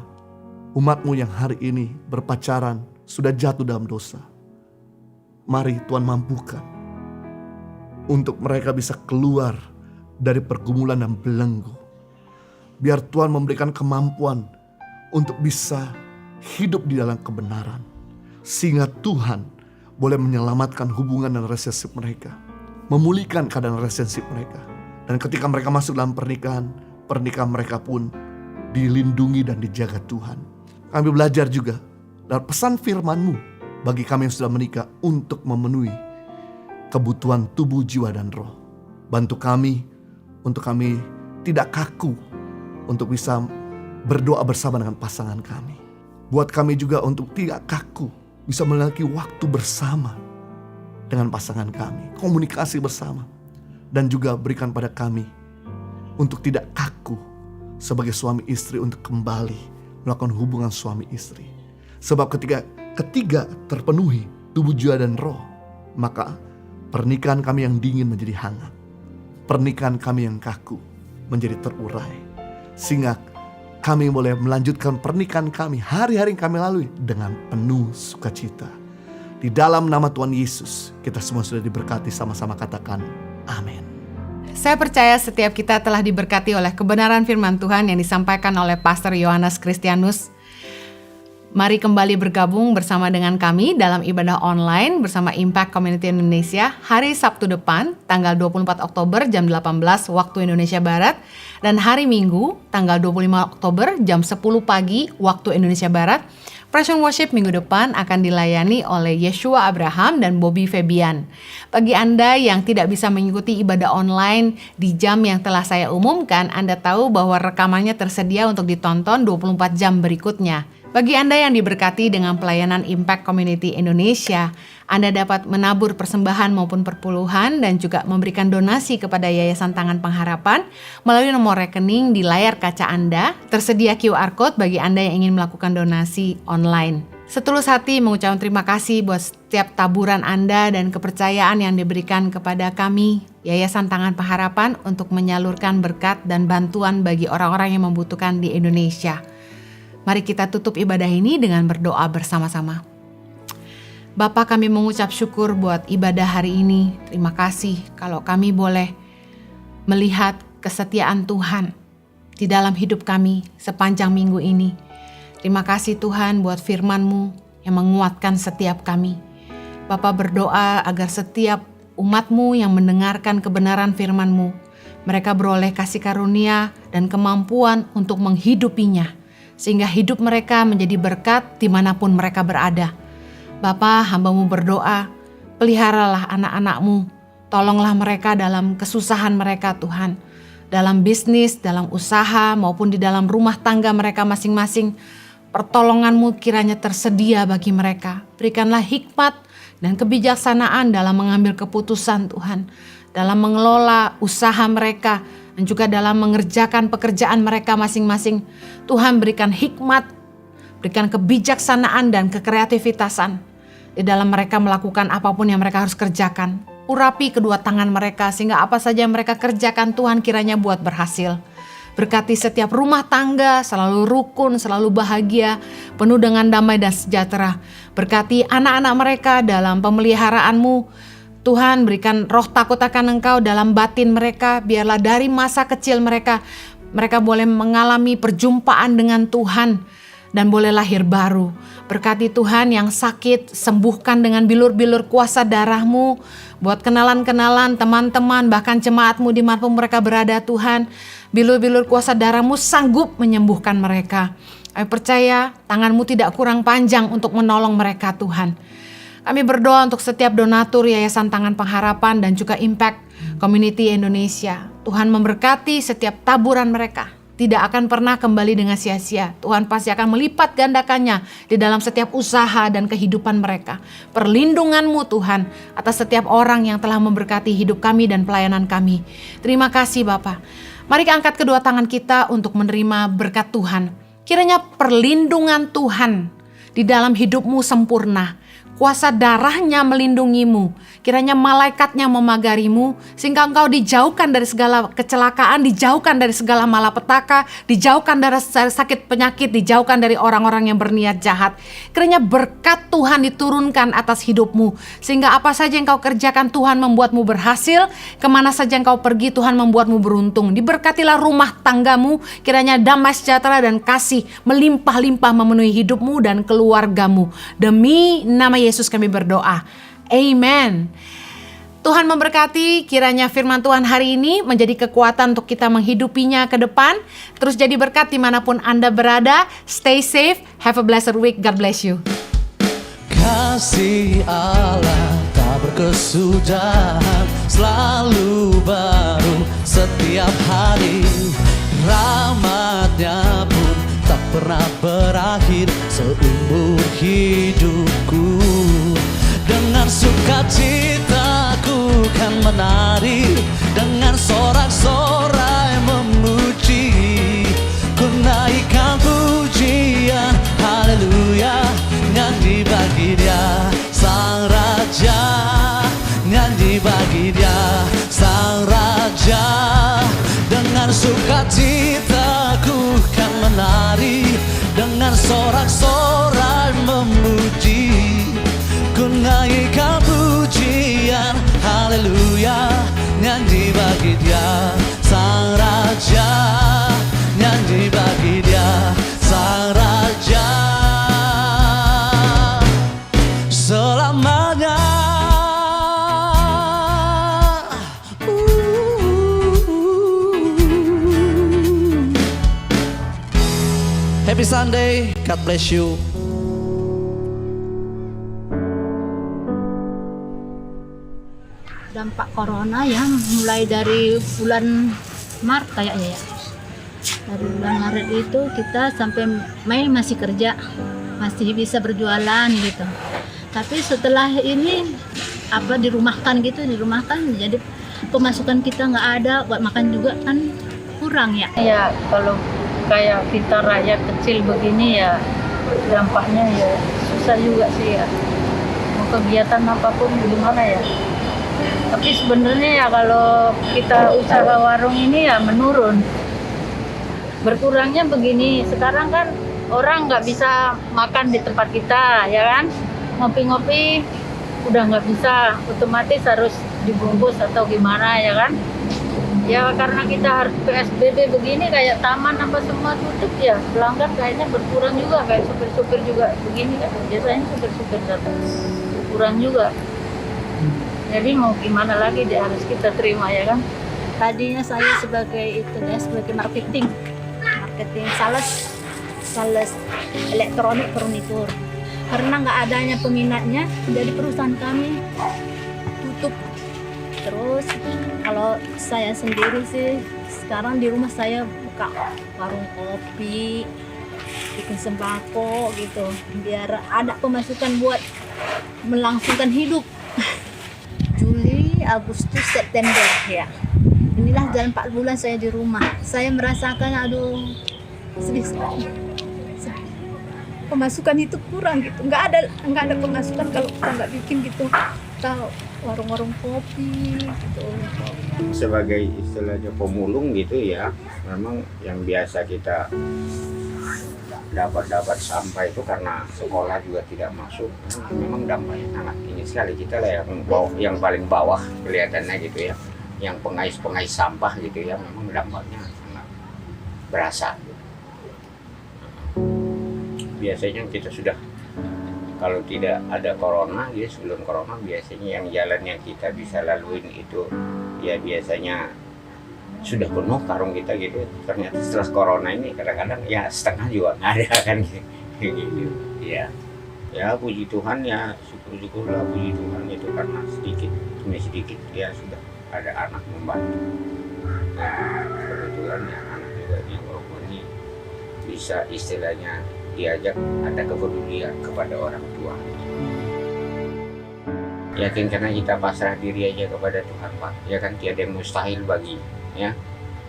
[SPEAKER 9] umat-Mu yang hari ini berpacaran sudah jatuh dalam dosa, mari Tuhan mampukan untuk mereka bisa keluar dari pergumulan dan belenggu. Biar Tuhan memberikan kemampuan untuk bisa hidup di dalam kebenaran, sehingga Tuhan boleh menyelamatkan hubungan dan relationship mereka, memulihkan keadaan relationship mereka. Dan ketika mereka masuk dalam pernikahan, pernikahan mereka pun dilindungi dan dijaga Tuhan. Kami belajar juga dari pesan firman-Mu bagi kami yang sudah menikah untuk memenuhi kebutuhan tubuh, jiwa, dan roh. Bantu kami untuk kami tidak kaku untuk bisa berdoa bersama dengan pasangan kami. Buat kami juga untuk tidak kaku bisa memiliki waktu bersama dengan pasangan kami, komunikasi bersama. Dan juga berikan pada kami untuk tidak kaku sebagai suami istri untuk kembali melakukan hubungan suami istri. Sebab ketiga terpenuhi tubuh, jiwa, dan roh, maka pernikahan kami yang dingin menjadi hangat. Pernikahan kami yang kaku menjadi terurai. Sehingga kami boleh melanjutkan pernikahan kami, hari-hari yang kami lalui dengan penuh sukacita. Di dalam nama Tuhan Yesus, kita semua sudah diberkati, sama-sama katakan amin.
[SPEAKER 3] Saya percaya setiap kita telah diberkati oleh kebenaran firman Tuhan yang disampaikan oleh Pastor Yohanes Kristianus. Mari kembali bergabung bersama dengan kami dalam ibadah online bersama Impact Community Indonesia hari Sabtu depan, tanggal 24 Oktober jam 18 waktu Indonesia Barat, dan hari Minggu, tanggal 25 Oktober jam 10 pagi waktu Indonesia Barat. Praise and Worship minggu depan akan dilayani oleh Yeshua Abraham dan Bobby Febian. Bagi Anda yang tidak bisa mengikuti ibadah online di jam yang telah saya umumkan, Anda tahu bahwa rekamannya tersedia untuk ditonton 24 jam berikutnya. Bagi Anda yang diberkati dengan pelayanan Impact Community Indonesia, Anda dapat menabur persembahan maupun perpuluhan dan juga memberikan donasi kepada Yayasan Tangan Pengharapan melalui nomor rekening di layar kaca Anda. Tersedia QR Code bagi Anda yang ingin melakukan donasi online. Setulus hati mengucapkan terima kasih buat setiap taburan Anda dan kepercayaan yang diberikan kepada kami, Yayasan Tangan Pengharapan, untuk menyalurkan berkat dan bantuan bagi orang-orang yang membutuhkan di Indonesia. Mari kita tutup ibadah ini dengan berdoa bersama-sama. Bapa, kami mengucap syukur buat ibadah hari ini. Terima kasih kalau kami boleh melihat kesetiaan Tuhan di dalam hidup kami sepanjang minggu ini. Terima kasih Tuhan buat firman-Mu yang menguatkan setiap kami. Bapa berdoa agar setiap umat-Mu yang mendengarkan kebenaran firman-Mu, mereka beroleh kasih karunia dan kemampuan untuk menghidupinya, sehingga hidup mereka menjadi berkat dimanapun mereka berada. Bapa, hamba-Mu berdoa, peliharalah anak-anak-Mu, tolonglah mereka dalam kesusahan mereka Tuhan, dalam bisnis, dalam usaha, maupun di dalam rumah tangga mereka masing-masing. Pertolongan-Mu kiranya tersedia bagi mereka. Berikanlah hikmat dan kebijaksanaan dalam mengambil keputusan Tuhan, dalam mengelola usaha mereka, dan juga dalam mengerjakan pekerjaan mereka masing-masing. Tuhan berikan hikmat, berikan kebijaksanaan dan kekreativitasan di dalam mereka melakukan apapun yang mereka harus kerjakan. Urapi kedua tangan mereka sehingga apa saja yang mereka kerjakan Tuhan kiranya buat berhasil. Berkati setiap rumah tangga selalu rukun, selalu bahagia, penuh dengan damai dan sejahtera. Berkati anak-anak mereka dalam pemeliharaan-Mu. Tuhan, berikan roh takut akan Engkau dalam batin mereka. Biarlah dari masa kecil mereka boleh mengalami perjumpaan dengan Tuhan dan boleh lahir baru. Berkati Tuhan yang sakit, sembuhkan dengan bilur-bilur kuasa darah-Mu. Buat kenalan-kenalan, teman-teman, bahkan jemaat-Mu dimanapun mereka berada Tuhan, bilur-bilur kuasa darah-Mu sanggup menyembuhkan mereka. Kami percaya tangan-Mu tidak kurang panjang untuk menolong mereka Tuhan. Kami berdoa untuk setiap donatur Yayasan Tangan Pengharapan dan juga Impact Community Indonesia. Tuhan memberkati setiap taburan mereka. Tidak akan pernah kembali dengan sia-sia. Tuhan pasti akan melipat gandakannya di dalam setiap usaha dan kehidupan mereka. Perlindungan-Mu Tuhan atas setiap orang yang telah memberkati hidup kami dan pelayanan kami. Terima kasih Bapa. Mari angkat kedua tangan kita untuk menerima berkat Tuhan. Kiranya perlindungan Tuhan di dalam hidup-Mu sempurna. Kuasa darah-Nya melindungi-Mu. Kiranya malaikat-Nya memagari-Mu sehingga Engkau dijauhkan dari segala kecelakaan, dijauhkan dari segala malapetaka, dijauhkan dari sakit penyakit, dijauhkan dari orang-orang yang berniat jahat. Kiranya berkat Tuhan diturunkan atas hidup-Mu sehingga apa saja yang Kau kerjakan Tuhan membuat-Mu berhasil, kemana saja yang Kau pergi Tuhan membuat-Mu beruntung. Diberkatilah rumah tangga-Mu, kiranya damai sejahtera dan kasih melimpah-limpah memenuhi hidup-Mu dan keluarga-Mu. Demi nama Yesus kami berdoa. Amen. Tuhan memberkati, kiranya firman Tuhan hari ini menjadi kekuatan untuk kita menghidupinya ke depan. Terus jadi berkat dimanapun Anda berada. Stay safe, have a blessed week. God bless you.
[SPEAKER 8] Kasih Allah tak berkesudahan, selalu baru setiap hari. Rahmat-Nya pun tak pernah berakhir seumur hidupku. Dengan sukacitaku kan menari, dengan sorak-sorai memuji. Ku naikkan pujian, haleluya, nyanyi bagi Dia Sang Raja, nyanyi bagi Dia Sang Raja. Dengan sukacitaku kan menari, dengan sorak-sorai memuji. Ku naikkan pujian, haleluya, nyanyi bagi Dia Sang Raja, nyanyi bagi Dia Sang Raja. God bless you.
[SPEAKER 5] Dampak corona ya, mulai dari bulan Maret kayaknya ya. Dari bulan Maret itu kita sampai Mei masih kerja, masih bisa berjualan gitu. Tapi setelah ini dirumahkan jadi pemasukan kita nggak ada, buat makan juga kan kurang ya.
[SPEAKER 6] Ya kalau kayak kita rakyat kecil begini ya dampaknya ya susah juga sih ya. Mau kegiatan apapun gimana ya. Tapi sebenarnya ya kalau kita usaha warung ini ya menurun. Berkurangnya begini, sekarang kan orang nggak bisa makan di tempat kita, ya kan? Ngopi-ngopi udah nggak bisa, otomatis harus dibungkus atau gimana, ya kan? Ya karena kita harus PSBB begini, kayak taman apa semua tutup ya, pelanggan kayaknya berkurang juga, kayak supir-supir juga begini kan, biasanya supir-supir datang, berkurang juga. Jadi mau gimana lagi dia harus kita terima, ya kan?
[SPEAKER 5] Tadinya saya sebagai sebagai marketing sales elektronik furnitur. Karena nggak adanya peminatnya, jadi perusahaan kami tutup. Terus kalau saya sendiri sih sekarang di rumah saya buka warung kopi, bikin sembako gitu, biar ada pemasukan buat melangsungkan hidup. Juli, Agustus, September ya. Inilah jalan 4 bulan saya di rumah. Saya merasakan sedih sekali. Pemasukan itu kurang gitu. Nggak ada pemasukan kalau kita nggak bikin gitu. Kita warung-warung kopi gitu.
[SPEAKER 7] Sebagai istilahnya pemulung gitu ya, memang yang biasa kita dapat sampah itu karena sekolah juga tidak masuk, memang dampaknya sangat ini sekali. Kita lah yang paling bawah kelihatannya gitu ya, yang pengais sampah gitu ya, memang dampaknya sangat berasa. Biasanya kita sudah, kalau tidak ada corona ya, sebelum corona biasanya yang jalan yang kita bisa laluin itu ya biasanya sudah penuh karung kita gitu. Ternyata setelah corona ini kadang-kadang ya setengah juga nggak ada kan gitu. Ya puji Tuhan ya, syukur-syukurlah puji Tuhan itu karena sedikit ya sudah ada anak membantu. Nah, kebetulan ya anak juga yang ini bisa istilahnya diajak ada kepedulian kepada orang tua. Yakin karena kita pasrah diri aja kepada Tuhan Pak, ya kan tiada yang mustahil bagi, ya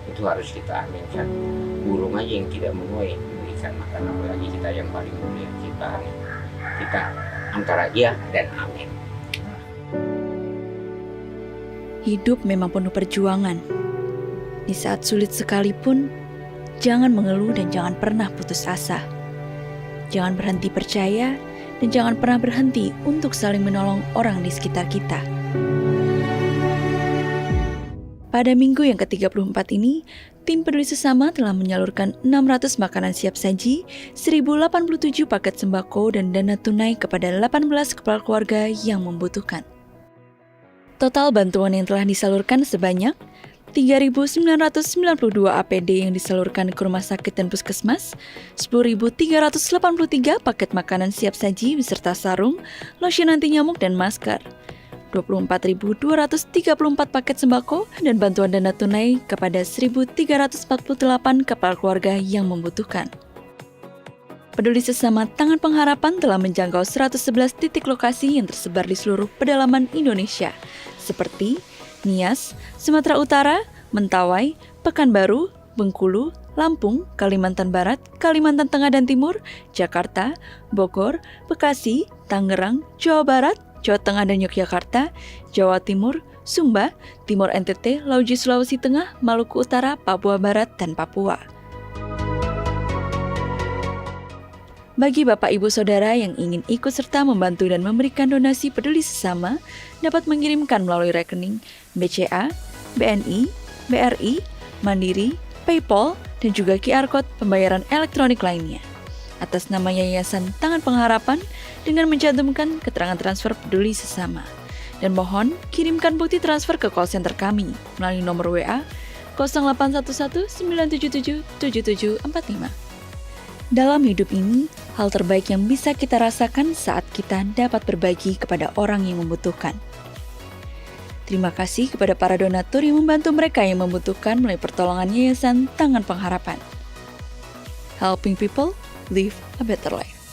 [SPEAKER 7] itu harus kita aminkan. Burung aja yang tidak menuai diberikan makan, apalagi kita yang paling mulia kita antara iya dan amin.
[SPEAKER 2] Hidup memang penuh perjuangan. Di saat sulit sekalipun, jangan mengeluh dan jangan pernah putus asa. Jangan berhenti percaya dan jangan pernah berhenti untuk saling menolong orang di sekitar kita. Pada minggu yang ke-34 ini, tim peduli sesama telah menyalurkan 600 makanan siap saji, 1087 paket sembako dan dana tunai kepada 18 kepala keluarga yang membutuhkan. Total bantuan yang telah disalurkan sebanyak 3.992 APD yang disalurkan ke rumah sakit dan puskesmas, 10.383 paket makanan siap saji beserta sarung, lotion anti nyamuk dan masker, 24.234 paket sembako, dan bantuan dana tunai kepada 1.348 kepala keluarga yang membutuhkan. Peduli Sesama Tangan Pengharapan telah menjangkau 111 titik lokasi yang tersebar di seluruh pedalaman Indonesia, seperti Nias, Sumatera Utara, Mentawai, Pekanbaru, Bengkulu, Lampung, Kalimantan Barat, Kalimantan Tengah dan Timur, Jakarta, Bogor, Bekasi, Tangerang, Jawa Barat, Jawa Tengah dan Yogyakarta, Jawa Timur, Sumba, Timur NTT, Lauji Sulawesi Tengah, Maluku Utara, Papua Barat, dan Papua. Bagi Bapak Ibu Saudara yang ingin ikut serta membantu dan memberikan donasi peduli sesama, dapat mengirimkan melalui rekening BCA, BNI, BRI, Mandiri, PayPal, dan juga QR Code pembayaran elektronik lainnya atas nama Yayasan Tangan Pengharapan dengan mencantumkan keterangan transfer peduli sesama. Dan mohon kirimkan bukti transfer ke call center kami melalui nomor WA 0811 977 7745. Dalam hidup ini, hal terbaik yang bisa kita rasakan saat kita dapat berbagi kepada orang yang membutuhkan. Terima kasih kepada para donatur yang membantu mereka yang membutuhkan melalui pertolongan Yayasan Tangan Pengharapan. Helping people live a better life.